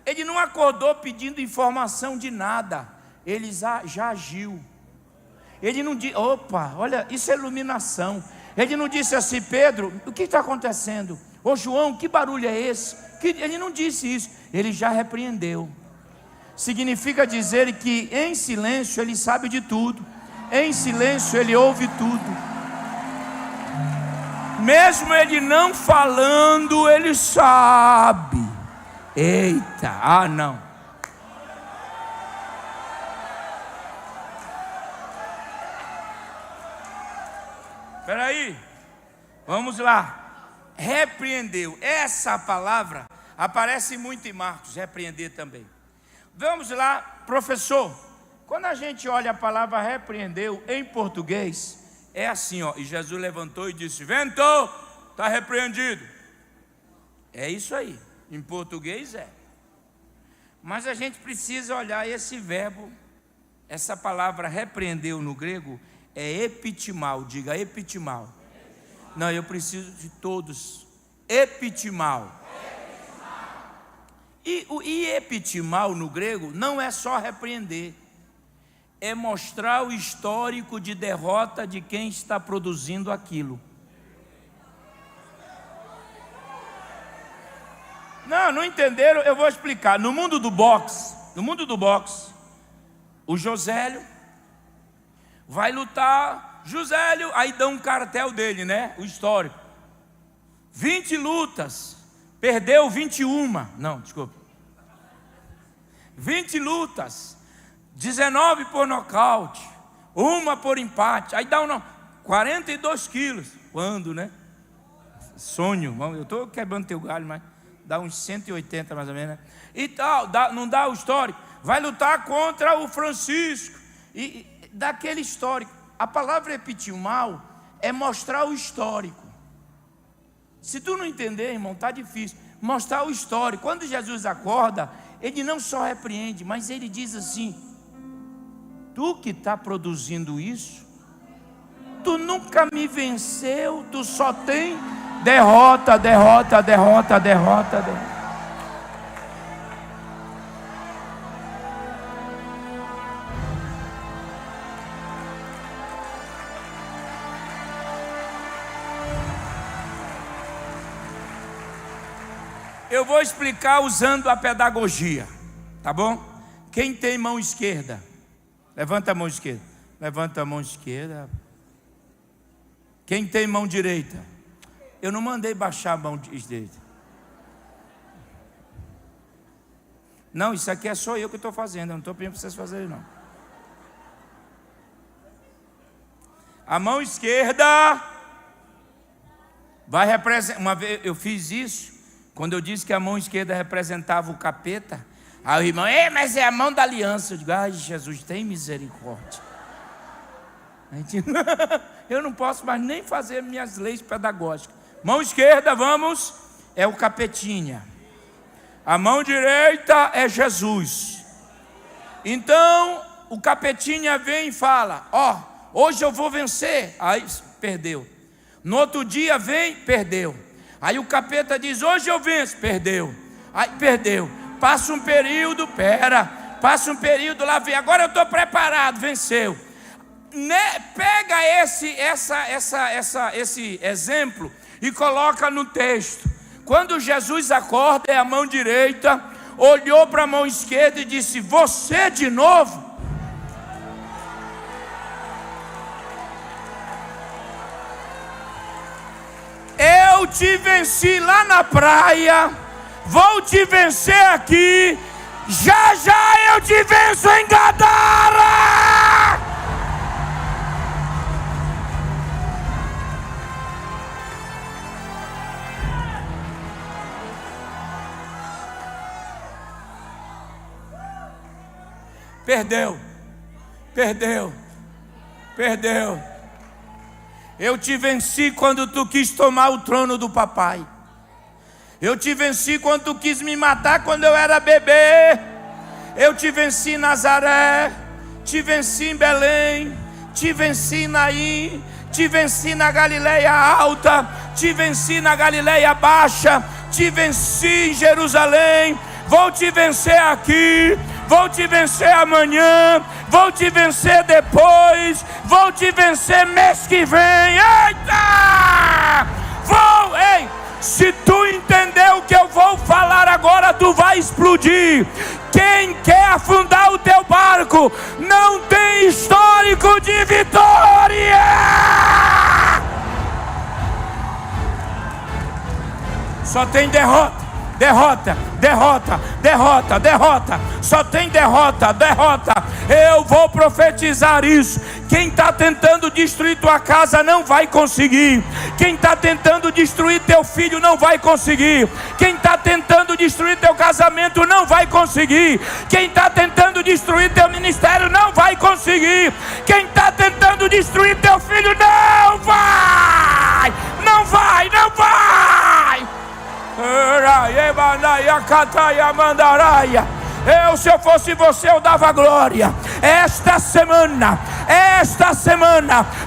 Ele não acordou pedindo informação de nada. Ele já agiu. Ele não disse: opa, olha, isso é iluminação. Ele não disse assim: Pedro, o que está acontecendo? Ô João, que barulho é esse? Ele não disse isso. Ele já repreendeu. Significa dizer que em silêncio ele sabe de tudo. Em silêncio ele ouve tudo. Mesmo ele não falando, ele sabe. Eita, não. Espera aí, vamos lá. Repreendeu. Essa palavra aparece muito em Marcos, repreender também. Vamos lá, professor. Quando a gente olha a palavra repreendeu em português, é assim, ó. E Jesus levantou e disse: vento, está repreendido. É isso aí. Em português é. Mas a gente precisa olhar esse verbo. Essa palavra repreendeu no grego é epitimal. Diga epitimal. Não, eu preciso de todos. Epitimal. E o epitimal no grego não é só repreender, é mostrar o histórico de derrota de quem está produzindo aquilo. Não entenderam? Eu vou explicar. No mundo do boxe, o Josélio vai lutar. Josélio, aí dá um cartel dele, né? O histórico. 20 lutas, perdeu 21. Não, desculpa. 20 lutas, 19 por nocaute, 1 por empate. Aí dá 42 quilos. Quando, né? Sonho. Eu estou quebrando teu galho, mas dá uns 180 mais ou menos, né? E tal, não dá o histórico. Vai lutar contra o Francisco. E daquele histórico. A palavra epitimal é mostrar o histórico. Se tu não entender, irmão, está difícil. Mostrar o histórico. Quando Jesus acorda, ele não só repreende, mas ele diz assim: tu que está produzindo isso, tu nunca me venceu, tu só tem derrota. Eu vou explicar usando a pedagogia, tá bom? Quem tem mão esquerda? Levanta a mão esquerda. Levanta a mão esquerda. Quem tem mão direita? Eu não mandei baixar a mão direita. Não, isso aqui é só eu que estou fazendo. Eu não estou pedindo para vocês fazerem, não. A mão esquerda vai representar. Uma vez eu fiz isso. Quando eu disse que a mão esquerda representava o capeta, aí o irmão: mas é a mão da aliança. Eu digo: ai, Jesus, tem misericórdia. Eu não posso mais nem fazer minhas leis pedagógicas. Mão esquerda, vamos, é o capetinha. A mão direita é Jesus. Então, o capetinha vem e fala: hoje eu vou vencer. Aí, perdeu. No outro dia vem, perdeu. Aí o capeta diz: hoje eu venço. Perdeu. Aí perdeu. Passa um período, passa um período, lá vem. Agora eu estou preparado, venceu. Pega esse exemplo e coloca no texto. Quando Jesus acorda, é a mão direita, olhou para a mão esquerda e disse: você de novo? Eu te venci lá na praia, vou te vencer aqui, já eu te venço em Gadara. Perdeu. Eu te venci quando tu quis tomar o trono do papai. Eu te venci quando tu quis me matar quando eu era bebê. Eu te venci em Nazaré, te venci em Belém, te venci em Naim, te venci na Galileia Alta, te venci na Galileia Baixa, te venci em Jerusalém. Vou te vencer aqui, vou te vencer amanhã, vou te vencer depois, vou te vencer mês que vem. Eita! Ei! Se tu entender o que eu vou falar agora, tu vai explodir. Quem quer afundar o teu barco não tem histórico de vitória. Só tem derrota. Só tem derrota. Eu vou profetizar isso. Quem está tentando destruir tua casa não vai conseguir. Quem está tentando destruir teu filho não vai conseguir. Quem está tentando destruir teu casamento não vai conseguir. Quem está tentando destruir teu ministério não vai conseguir. Quem está tentando destruir teu filho não vai. Se eu fosse você, eu dava glória. Esta semana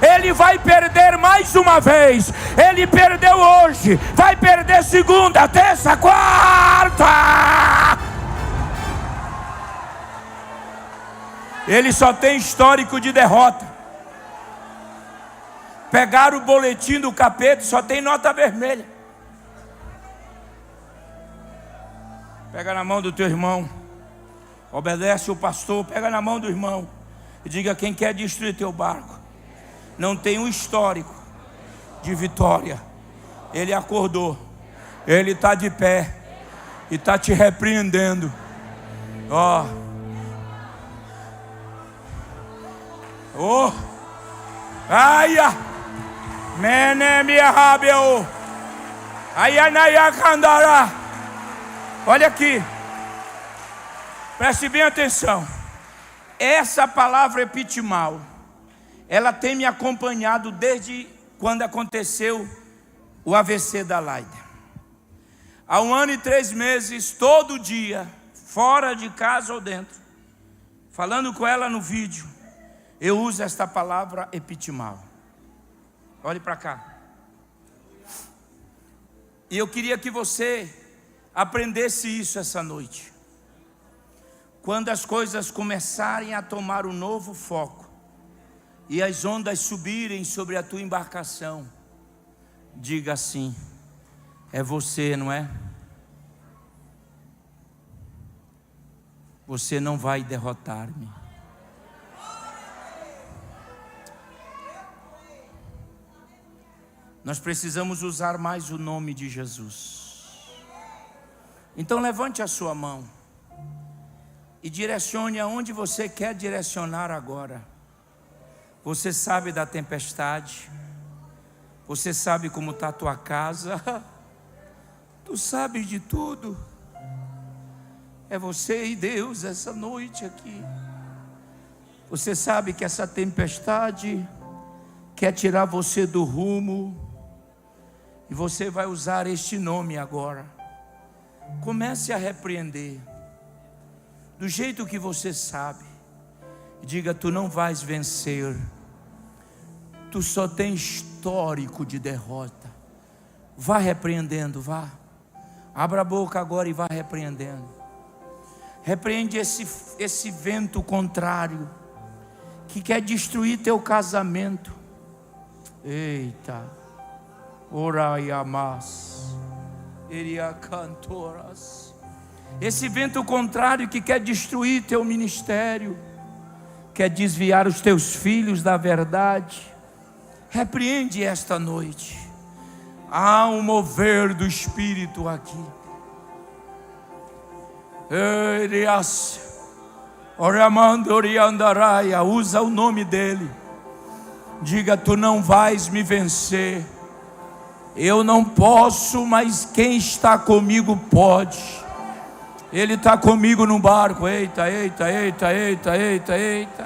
ele vai perder mais uma vez. Ele perdeu hoje, vai perder segunda, terça, quarta. Ele só tem histórico de derrota. Pegaram o boletim do capeta, só tem nota vermelha. Pega na mão do teu irmão, obedece o pastor, pega na mão do irmão e diga: quem quer destruir teu barco não tem um histórico de vitória. Ele acordou, ele está de pé e está te repreendendo. Aia, menemia rabeu, aia naia candara. Olha aqui, preste bem atenção. Essa palavra epitimal, ela tem me acompanhado desde quando aconteceu o AVC da Laida. Há 1 ano e 3 meses, todo dia, fora de casa ou dentro, falando com ela no vídeo, eu uso esta palavra epitimal. Olhe para cá. E eu queria que você aprendesse isso essa noite. Quando as coisas começarem a tomar um novo foco e as ondas subirem sobre a tua embarcação, diga assim: é você, não é? Você não vai derrotar-me. Nós precisamos usar mais o nome de Jesus. Então levante a sua mão e direcione aonde você quer direcionar agora. Você sabe da tempestade, você sabe como está a tua casa, tu sabes de tudo. É você e Deus essa noite aqui. Você sabe que essa tempestade quer tirar você do rumo, e você vai usar este nome agora. Comece a repreender do jeito que você sabe. Diga: tu não vais vencer. Tu só tem histórico de derrota. Vá repreendendo, vá. Abra a boca agora e vá repreendendo. Repreende esse vento contrário que quer destruir teu casamento. Eita. Oraiamas. Cantoras. Esse vento contrário que quer destruir teu ministério, quer desviar os teus filhos da verdade, repreende esta noite. Há um mover do Espírito aqui. Usa o nome dele. Diga: tu não vais me vencer. Eu não posso, mas quem está comigo pode. Ele está comigo no barco. Eita, eita, eita, eita, eita, eita.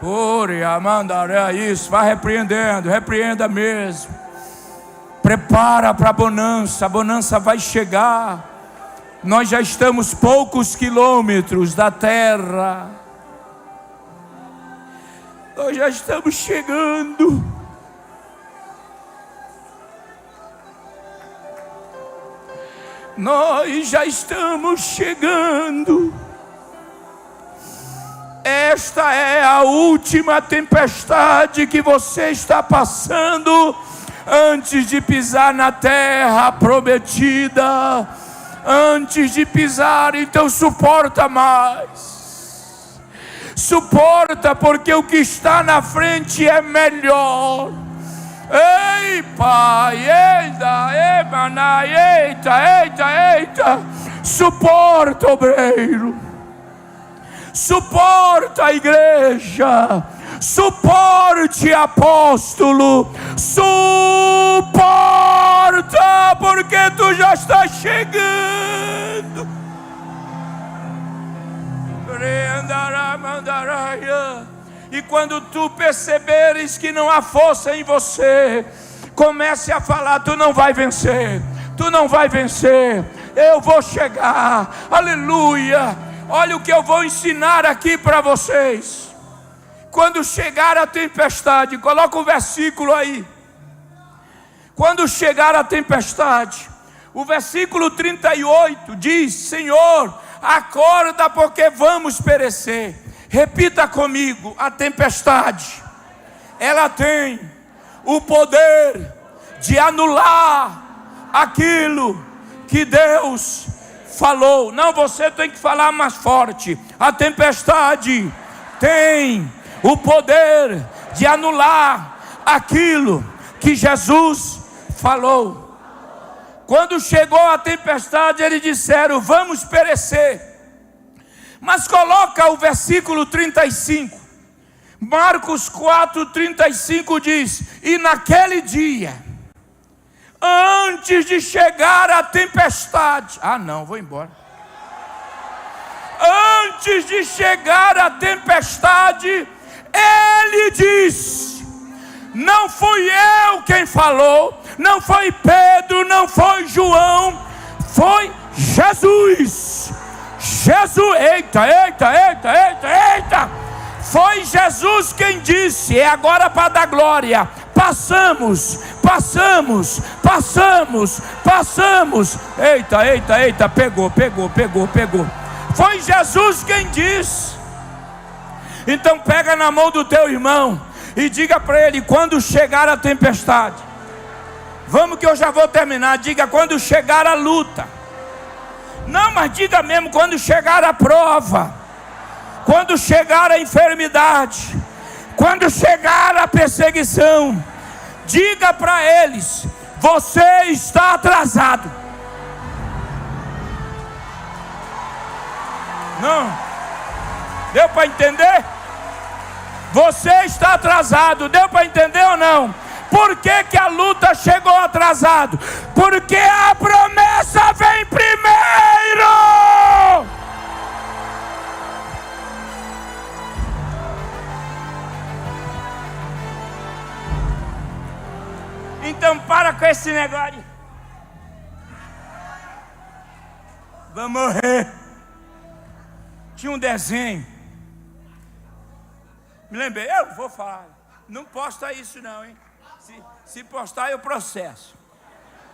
Ore, mandaré isso. Vai repreendendo, repreenda mesmo. Prepara para a bonança vai chegar. Nós já estamos poucos quilômetros da terra. Nós já estamos chegando. Nós já estamos chegando. Esta é a última tempestade que você está passando antes de pisar na terra prometida. Antes de pisar, então suporta mais. Suporta, porque o que está na frente é melhor. Ei, Pai, eita, eita, eita, eita. Suporta, obreiro. Suporta, igreja. Suporte, apóstolo. Suporta, porque tu já está chegando. E quando tu perceberes que não há força em você, comece a falar: tu não vai vencer, tu não vai vencer, eu vou chegar, aleluia. Olha o que eu vou ensinar aqui para vocês. Quando chegar a tempestade, coloca o versículo aí. Quando chegar a tempestade, o versículo 38 diz: Senhor, acorda, porque vamos perecer. Repita comigo: a tempestade, ela tem o poder de anular aquilo que Deus falou. Não, você tem que falar mais forte. A tempestade tem o poder de anular aquilo que Jesus falou. Quando chegou a tempestade, eles disseram: vamos perecer. Mas coloca o versículo 35. Marcos 4:35 diz: e naquele dia, antes de chegar a tempestade, vou embora. Antes de chegar a tempestade, ele disse: não fui eu quem falou, não foi Pedro, não foi João, foi Jesus. Jesus, eita, eita, eita, eita, eita. Foi Jesus quem disse: é agora para dar glória. Passamos. Eita, eita, eita, pegou. Foi Jesus quem disse. Então pega na mão do teu irmão e diga para ele: quando chegar a tempestade, vamos que eu já vou terminar. Diga: quando chegar a luta. Não, mas diga mesmo: quando chegar a prova, quando chegar a enfermidade, quando chegar a perseguição, diga para eles: você está atrasado. Não, deu para entender? Você está atrasado, deu para entender ou não? Por que que a luta chegou atrasado? Porque a promessa vem primeiro. Então para com esse negócio. Vai morrer. Tinha um desenho. Me lembrei, eu vou falar. Não posta isso não, hein? Se postar eu processo.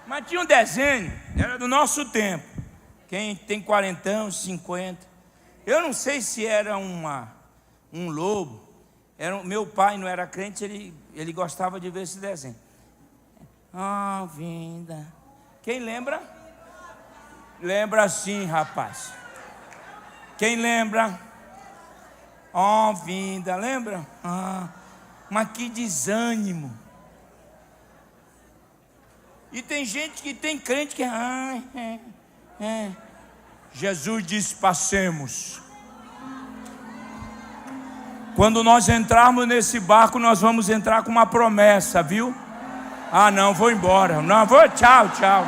Mas tinha um desenho, era do nosso tempo. Quem tem 40, 50. Eu não sei se era um lobo. Meu pai não era crente, ele gostava de ver esse desenho. Vinda. Quem lembra? Lembra sim, rapaz. Quem lembra? Vinda, lembra? Mas que desânimo. E tem gente que tem crente que Jesus disse: passemos. Quando nós entrarmos nesse barco, nós vamos entrar com uma promessa, viu? Não, vou embora. Não, tchau.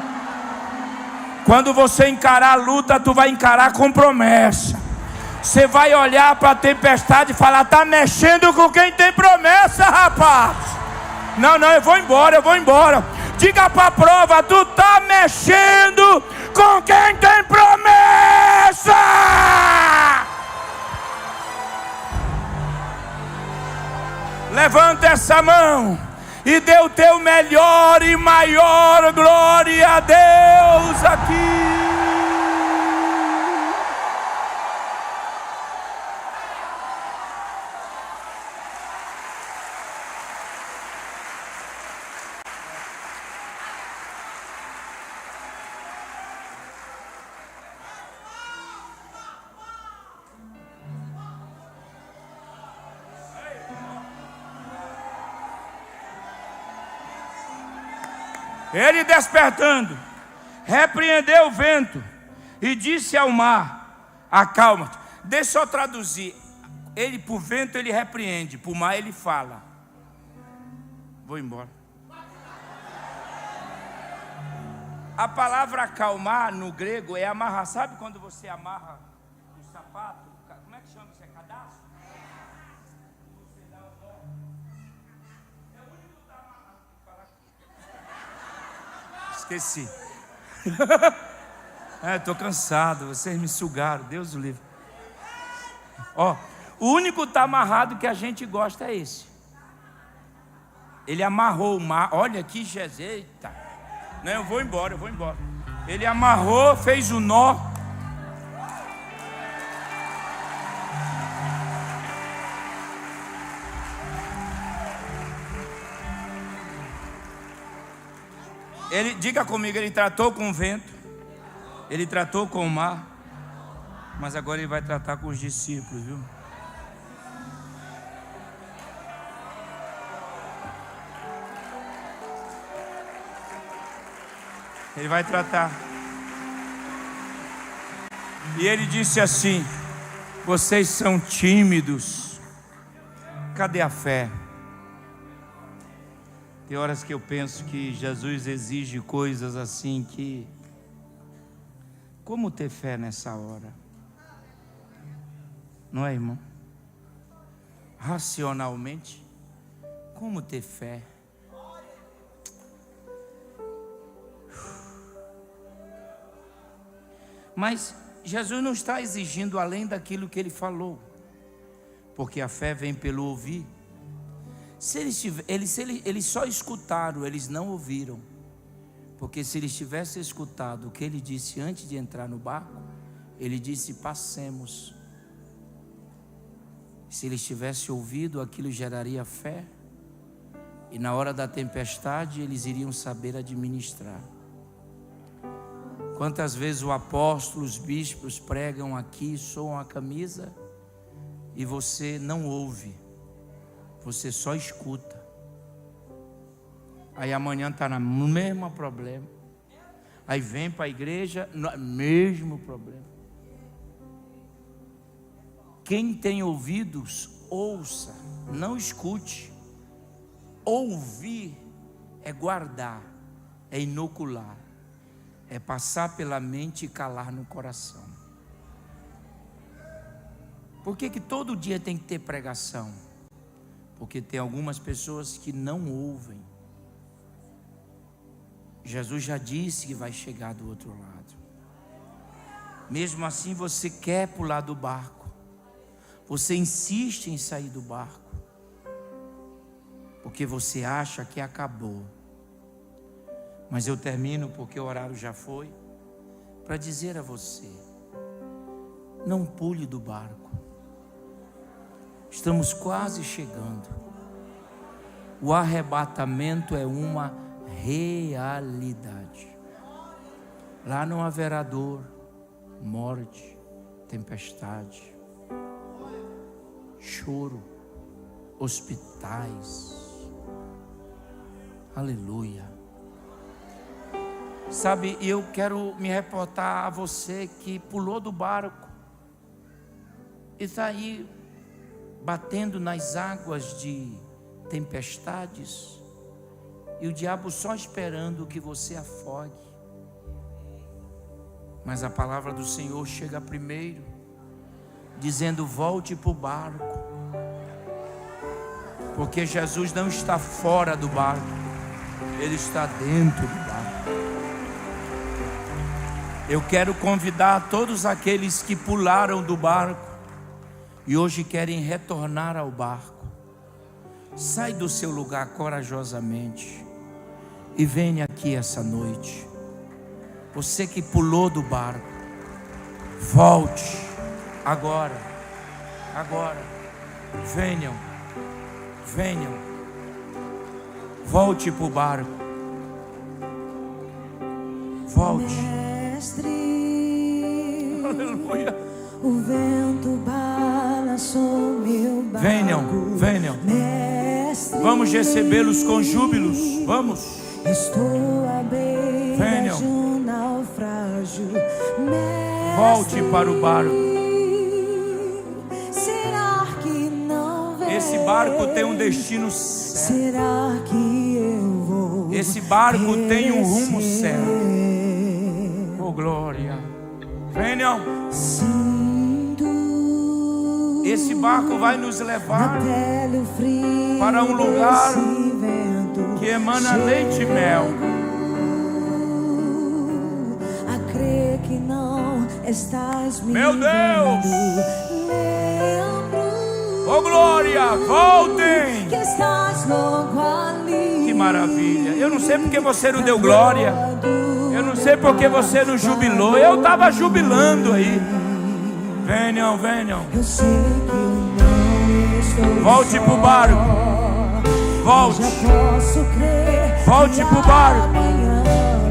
Quando você encarar a luta, tu vai encarar com promessa. Você vai olhar para a tempestade e falar: está mexendo com quem tem promessa, rapaz. Não, eu vou embora. Diga para a prova: tu está mexendo com quem tem promessa. Levanta essa mão e dê o teu melhor e maior glória a Deus aqui. Ele, despertando, repreendeu o vento e disse ao mar: acalma-te. Deixa eu traduzir. Ele, por vento, ele repreende, por mar, ele fala. Vou embora. A palavra acalmar no grego é amarrar. Sabe quando você amarra o sapato? Como é que chama isso? É cadastro? Você dá o nó. É o único que está amarrado. Esqueci. Estou cansado. Vocês me sugaram. Deus o livre. Ó, o único que está amarrado que a gente gosta é esse. Ele amarrou o mar. Olha que jezeita. Não, eu vou embora. Ele amarrou, fez o nó. Ele, diga comigo, ele tratou com o vento, ele tratou com o mar, mas agora ele vai tratar com os discípulos, viu? Ele vai tratar. E ele disse assim: vocês são tímidos. Cadê a fé? Tem horas que eu penso que Jesus exige coisas assim que... Como ter fé nessa hora? Não é, irmão? Racionalmente, como ter fé? Mas Jesus não está exigindo além daquilo que ele falou, porque a fé vem pelo ouvir. Eles só escutaram, eles não ouviram. Porque se eles tivessem escutado o que ele disse antes de entrar no barco, ele disse: passemos. Se eles tivessem ouvido, aquilo geraria fé, e na hora da tempestade eles iriam saber administrar. Quantas vezes o apóstolo, os bispos pregam aqui, soam a camisa, e você não ouve, você só escuta. Aí amanhã está no mesmo problema. Aí vem para a igreja, no mesmo problema. Quem tem ouvidos, ouça, não escute. Ouvir é guardar, é inocular, é passar pela mente e calar no coração. Por que todo dia tem que ter pregação? Porque tem algumas pessoas que não ouvem. Jesus já disse que vai chegar do outro lado. Mesmo assim você quer pular do barco. Você insiste em sair do barco, porque você acha que acabou. Mas eu termino, porque o horário já foi, para dizer a você: não pule do barco. Estamos quase chegando. O arrebatamento é uma realidade. Lá não haverá dor, morte, tempestade, choro, hospitais. Aleluia. Sabe, eu quero me reportar a você que pulou do barco e está aí batendo nas águas de tempestades, e o diabo só esperando que você afogue. Mas a palavra do Senhor chega primeiro, dizendo: volte para o barco, porque Jesus não está fora do barco, Ele está dentro do barco. Eu quero convidar todos aqueles que pularam do barco e hoje querem retornar ao barco. Sai do seu lugar corajosamente e venha aqui essa noite. Você que pulou do barco, volte agora, agora. Venham, venham, volte para o barco, volte. Mestre, Aleluia. o vento balançou meu barco. Venham, venham. Mestre, Vamos recebê-los com júbilos. Vamos. estou à beira Venham. de um naufrágio. Mestre, Volte para o barco. será que não vem? Esse barco tem um destino certo. Será que eu vou? Esse barco tem um rumo receber? certo. Oh, glória. Venham. Sinto Esse barco vai nos na levar pele o frio para um lugar desse vento. que emana leite e mel. A crer que não estás me Meu Deus! vendo. Lembro Oh, glória. Voltem. que estás logo ali. Que maravilha. Eu não sei porque você não deu glória. Eu não sei porque você não jubilou. Eu estava jubilando aí. Venham, venham. Eu sei que não estou Volte pro barco. Volte. Já posso crer. Volte que pro barco. amanhã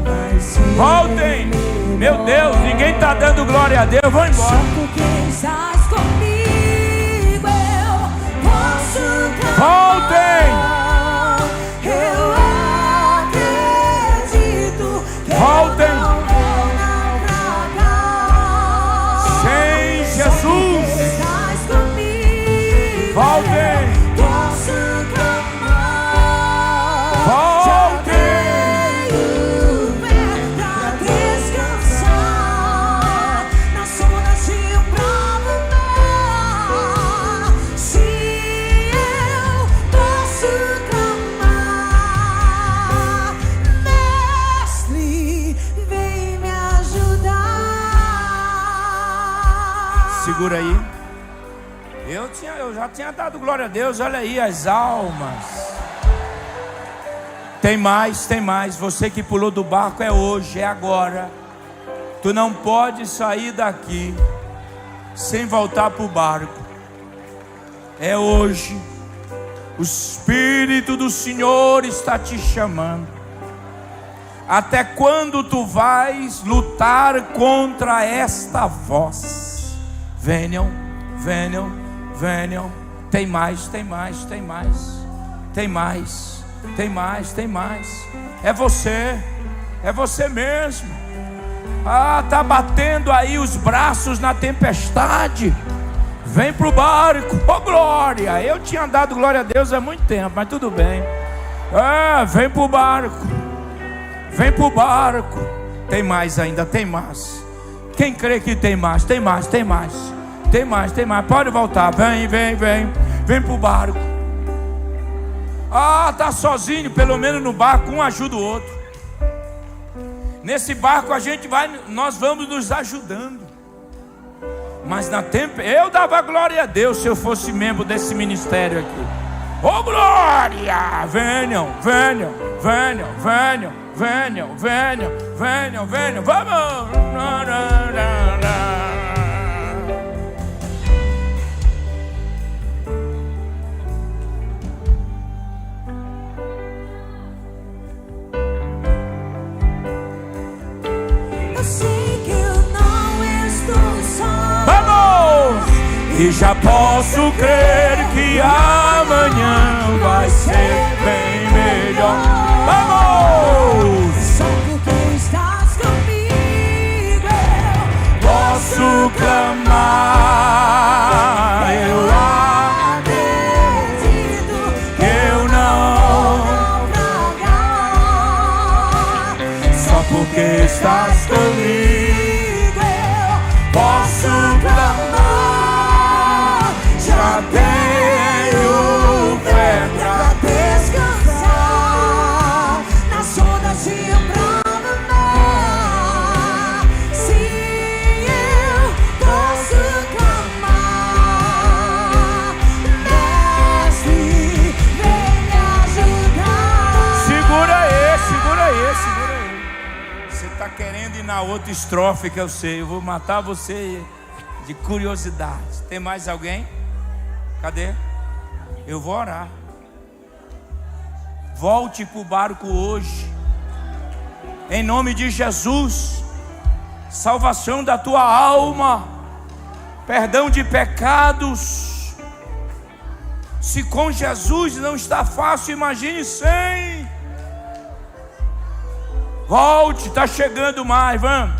vai ser. Voltem. Meu Deus, ninguém está dando glória a Deus. Eu vou embora. Porque estás comigo, eu posso clamar. Voltem. Eu acredito que Voltem. eu não vou naufragar. Sem Jesus. Estás comigo, Voltem. posso clamar. Voltem. Tenho fé pra descansar nas ondas de um bravo mar. Se eu posso clamar, Mestre, vem me ajudar. Segura aí. Eu já tinha dado glória a Deus. Olha aí as almas. Tem mais, tem mais. Você que pulou do barco, é hoje, é agora. Tu não pode sair daqui sem voltar para o barco. É hoje. O Espírito do Senhor está te chamando. Até quando tu vais lutar contra esta voz? Venham, venham, venham. Tem mais, tem mais, tem mais. Tem mais, tem mais, tem mais. É você mesmo. Tá batendo aí os braços na tempestade. Vem pro barco. Oh, glória. Eu tinha dado glória a Deus há muito tempo, mas tudo bem. Vem pro barco. Vem pro barco. Tem mais ainda, tem mais. Quem crê que tem mais? Tem mais, tem mais. Tem mais, tem mais. Pode voltar. Vem, vem, vem. Vem pro barco. Tá sozinho, pelo menos no barco, um ajuda o outro. Nesse barco nós vamos nos ajudando. Mas eu dava glória a Deus se eu fosse membro desse ministério aqui. Oh, glória! Venham, venham, venham, venham, venham, venham, venham, venham. Vamos! Eu sei que eu não estou só. Vamos! E já posso crer que amanhã vai ser bem melhor. Vamos! Só porque estás comigo, eu Posso clamar. Eu acredito que eu não. naufragar. Só porque estás comigo. na outra estrofe que eu sei. Eu vou matar você de curiosidade. Tem mais alguém? Cadê? Eu vou orar. Volte para o barco hoje, em nome de Jesus. Salvação da tua alma, perdão de pecados. Se com Jesus não está fácil, imagine sem. Volte, está chegando mais. Vamos.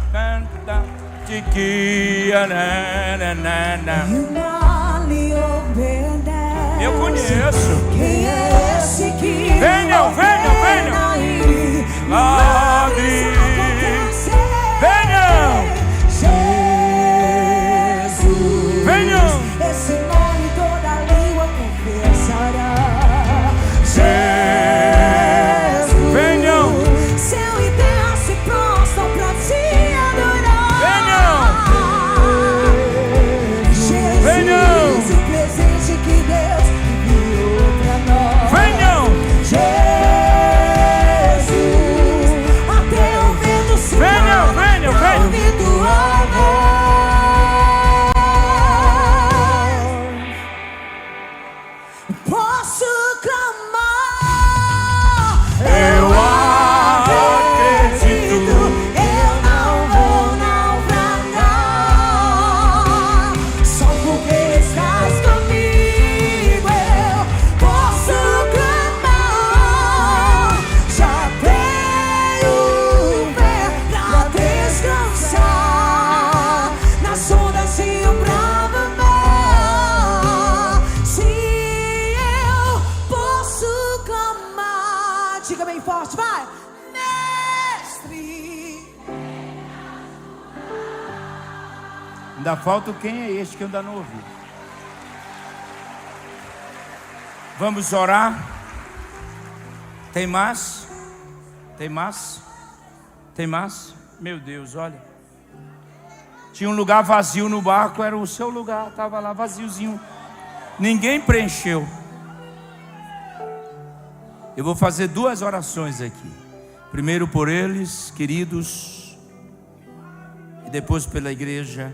Eu conheço. Quem é esse que venham, venham, venham. Ladre. Venham. Jesus. Venham. Esse nome toda língua confessará. Jesus. Venham. Céu e terra se prostram pra te adorar. Venham. Jesus. Venham. O presente que Deus enviou pra nós. Venham. Jesus. Até o vento se Venham, venham, venham. ouvindo amor. Posso clamar. Eu acredito. Eu não vou naufragar. Só porque estás comigo eu posso clamar. Já tenho fé pra descansar nas ondas e o bravo mar. Se eu posso clamar, diga bem forte, vai, mestre. Ainda falta o quem é este que eu ainda não ouvi. Vamos orar. Tem mais? Tem mais? Tem mais? Meu Deus, olha. Tinha um lugar vazio no barco, era o seu lugar, estava lá vaziozinho. Ninguém preencheu. Eu vou fazer 2 orações aqui. Primeiro por eles, queridos, e depois pela igreja.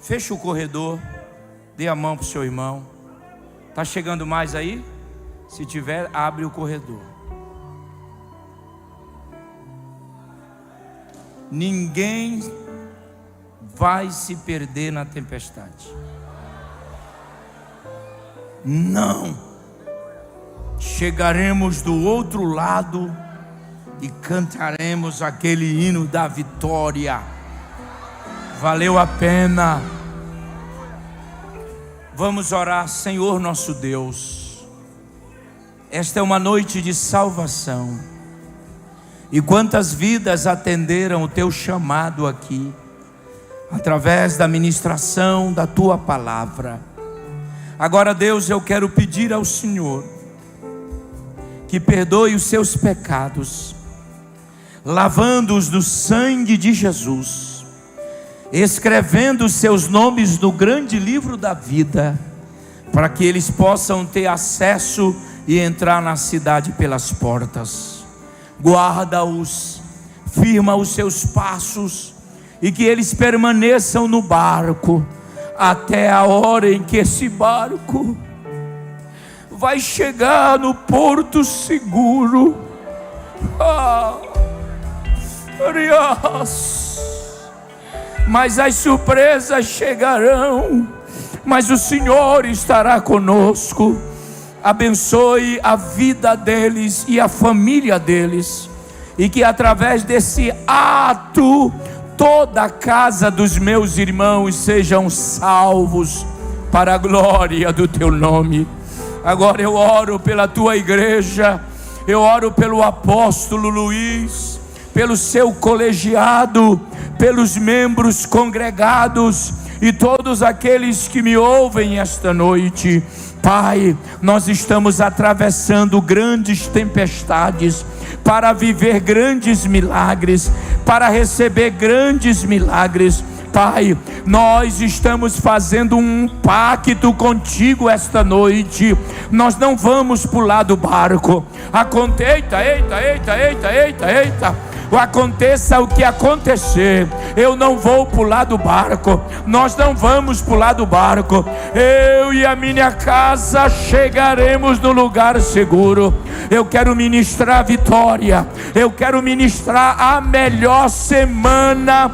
Fecha o corredor, dê a mão para o seu irmão. Está chegando mais aí? Se tiver, abre o corredor. Ninguém vai se perder na tempestade. Não. Chegaremos do outro lado e cantaremos aquele hino da vitória. Valeu a pena. Vamos orar. Senhor nosso Deus, esta é uma noite de salvação. E quantas vidas atenderam o teu chamado aqui, através da ministração da tua palavra. Agora, Deus, eu quero pedir ao Senhor que perdoe os seus pecados, lavando-os no sangue de Jesus, escrevendo os seus nomes no grande livro da vida, para que eles possam ter acesso e entrar na cidade pelas portas. Guarda-os, firma os seus passos, e que eles permaneçam no barco até a hora em que esse barco vai chegar no porto seguro. Mas as surpresas chegarão, mas o Senhor estará conosco. Abençoe a vida deles e a família deles, e que através desse ato toda a casa dos meus irmãos sejam salvos para a glória do teu nome. Agora eu oro pela tua igreja, eu oro pelo apóstolo Luiz, pelo seu colegiado, pelos membros congregados e todos aqueles que me ouvem esta noite. Pai, nós estamos atravessando grandes tempestades para viver grandes milagres, para receber grandes milagres. Pai, nós estamos fazendo um pacto contigo esta noite. Nós não vamos pular do barco. Eita. aconteça o que acontecer, eu não vou pular do barco, nós não vamos pular do barco. Eu e a minha casa chegaremos no lugar seguro. Eu quero ministrar vitória, eu quero ministrar a melhor semana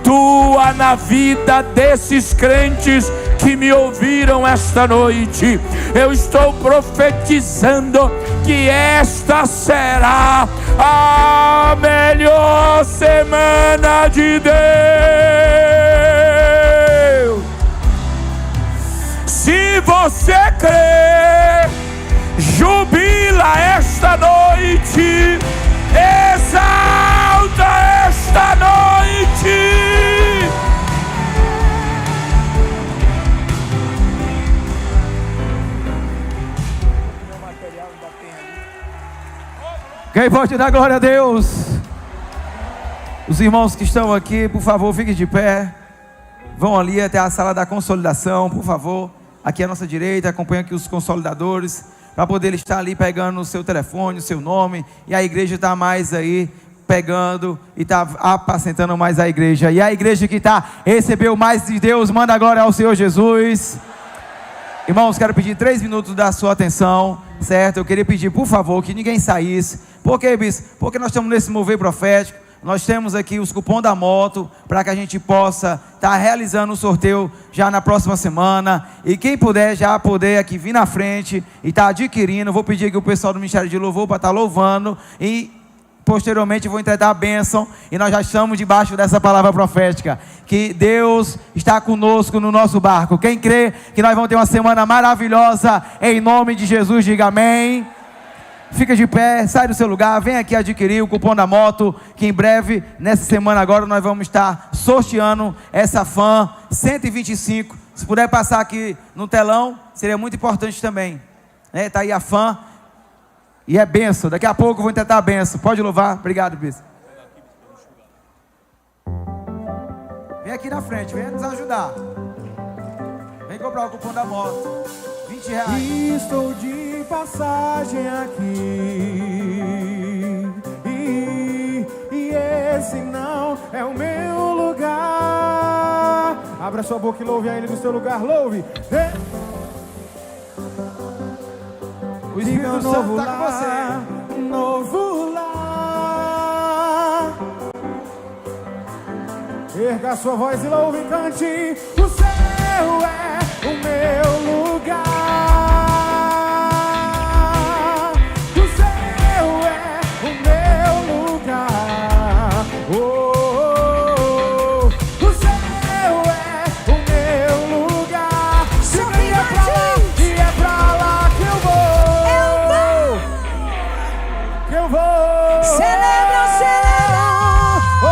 tua na vida desses crentes que me ouviram esta noite. Eu estou profetizando que esta será a melhor semana de Deus. Se você crê, jubila esta noite, exalta esta noite. Quem pode dar glória a Deus? Os irmãos que estão aqui, por favor, fiquem de pé. Vão ali até a sala da consolidação, por favor. Aqui à nossa direita, acompanha aqui os consolidadores, para poder estar ali pegando o seu telefone, o seu nome. E a igreja está mais aí pegando e está apacentando mais a igreja. E a igreja que recebeu mais de Deus, manda a glória ao Senhor Jesus. Irmãos, quero pedir 3 minutos da sua atenção, certo? Eu queria pedir, por favor, que ninguém saísse. Por quê, bispo? Porque nós estamos nesse mover profético. Nós temos aqui os cupons da moto, para que a gente possa estar realizando o sorteio já na próxima semana. E quem puder, já poder aqui vir na frente e estar adquirindo. Vou pedir aqui o pessoal do Ministério de Louvor para estar louvando. E posteriormente eu vou entregar a bênção. E nós já estamos debaixo dessa palavra profética, que Deus está conosco no nosso barco. Quem crê que nós vamos ter uma semana maravilhosa, em nome de Jesus, diga amém. Fica de pé, sai do seu lugar, vem aqui adquirir o cupom da moto, que em breve, nessa semana agora, nós vamos estar sorteando essa Fan 125. Se puder passar aqui no telão, seria muito importante também. Está aí a Fan, e é benção. Daqui a pouco eu vou tentar a benção. Pode louvar. Obrigado, bispo. Vem aqui na frente, vem nos ajudar. Vem comprar o cupom da moto. R$20. Estou de passagem aqui, e esse não é o meu lugar. Abra sua boca e louve a Ele no seu lugar, louve. O Espírito Santo está com você. Novo lar. Erga sua voz e louve e cante. O céu é o meu lugar. O céu é o meu lugar. Oh, oh, oh. O céu é o meu lugar. Diga, e é pra lá, e é pra lá que eu vou. Que eu vou. Celebra, celebra. Oh, oh.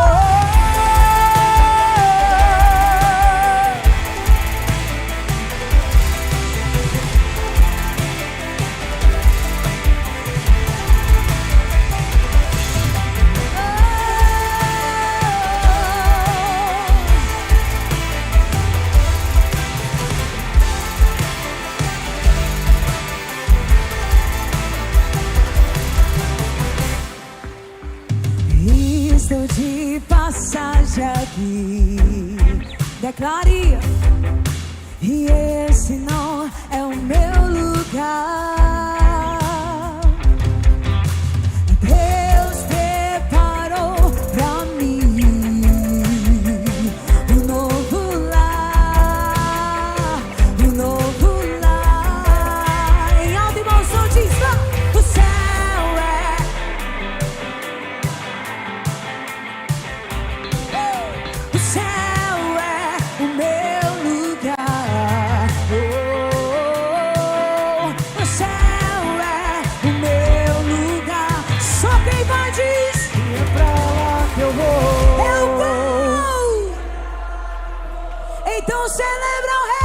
Estou de passagem aqui. Declare. E esse não é o meu lugar. Deus preparou pra mim um novo lar, um novo lar. Em alta e bom som diz: o céu é. O céu é o meu lugar. Oh, o céu é o meu lugar. Só quem vai diz: E é pra lá que eu vou. eu vou. Então celebra o rei.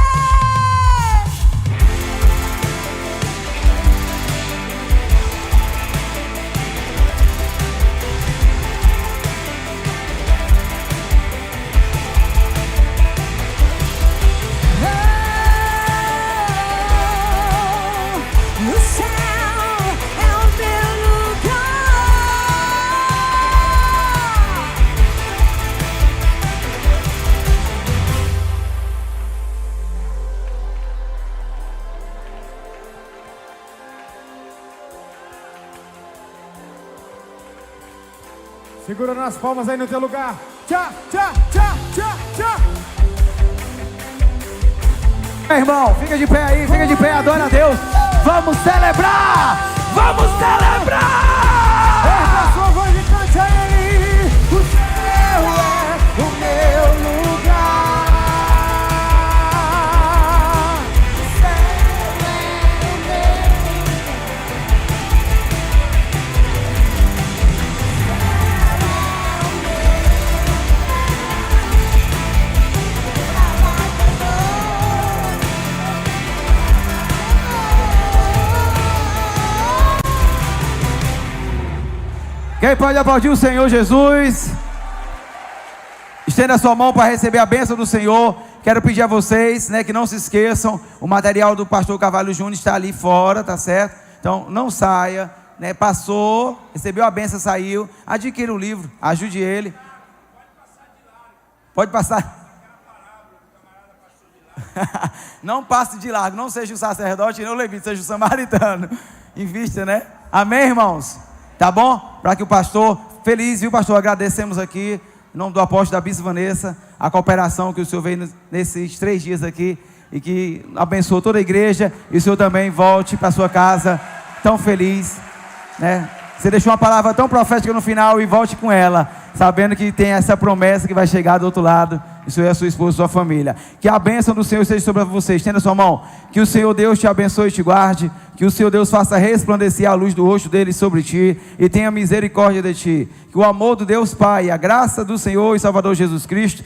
O céu é o meu lugar. Segura nas palmas aí no teu lugar. Tchá, tchá, tchá, tchá, tchá. Meu irmão, fica de pé aí, fica de pé, adora a Deus. Vamos celebrar! Vamos celebrar! Erga a sua voz e cante a Ele. O céu é o meu lugar. Quem pode aplaudir o Senhor Jesus? Estenda a sua mão para receber a bênção do Senhor. Quero pedir a vocês, que não se esqueçam, o material do pastor Carvalho Júnior está ali fora, tá certo? Então não saia, passou, recebeu a bênção, saiu, adquira o livro, ajude ele. Pode passar. Não passe de largo, não seja o sacerdote, nem o levita, seja o samaritano. Invista, Amém, irmãos? Tá bom? Para que o pastor, feliz, viu, pastor? Agradecemos aqui, em nome do apóstolo da Bispa Vanessa, a cooperação que o senhor veio nesses 3 dias aqui e que abençoou toda a igreja. E o senhor também volte para sua casa tão feliz, Você deixou uma palavra tão profética no final e volte com ela, sabendo que tem essa promessa que vai chegar do outro lado. Isso é a sua esposa e sua família. Que a bênção do Senhor seja sobre você. Estenda a sua mão. Que o Senhor Deus te abençoe e te guarde. Que o Senhor Deus faça resplandecer a luz do rosto dele sobre ti e tenha misericórdia de ti. Que o amor do Deus Pai, a graça do Senhor e Salvador Jesus Cristo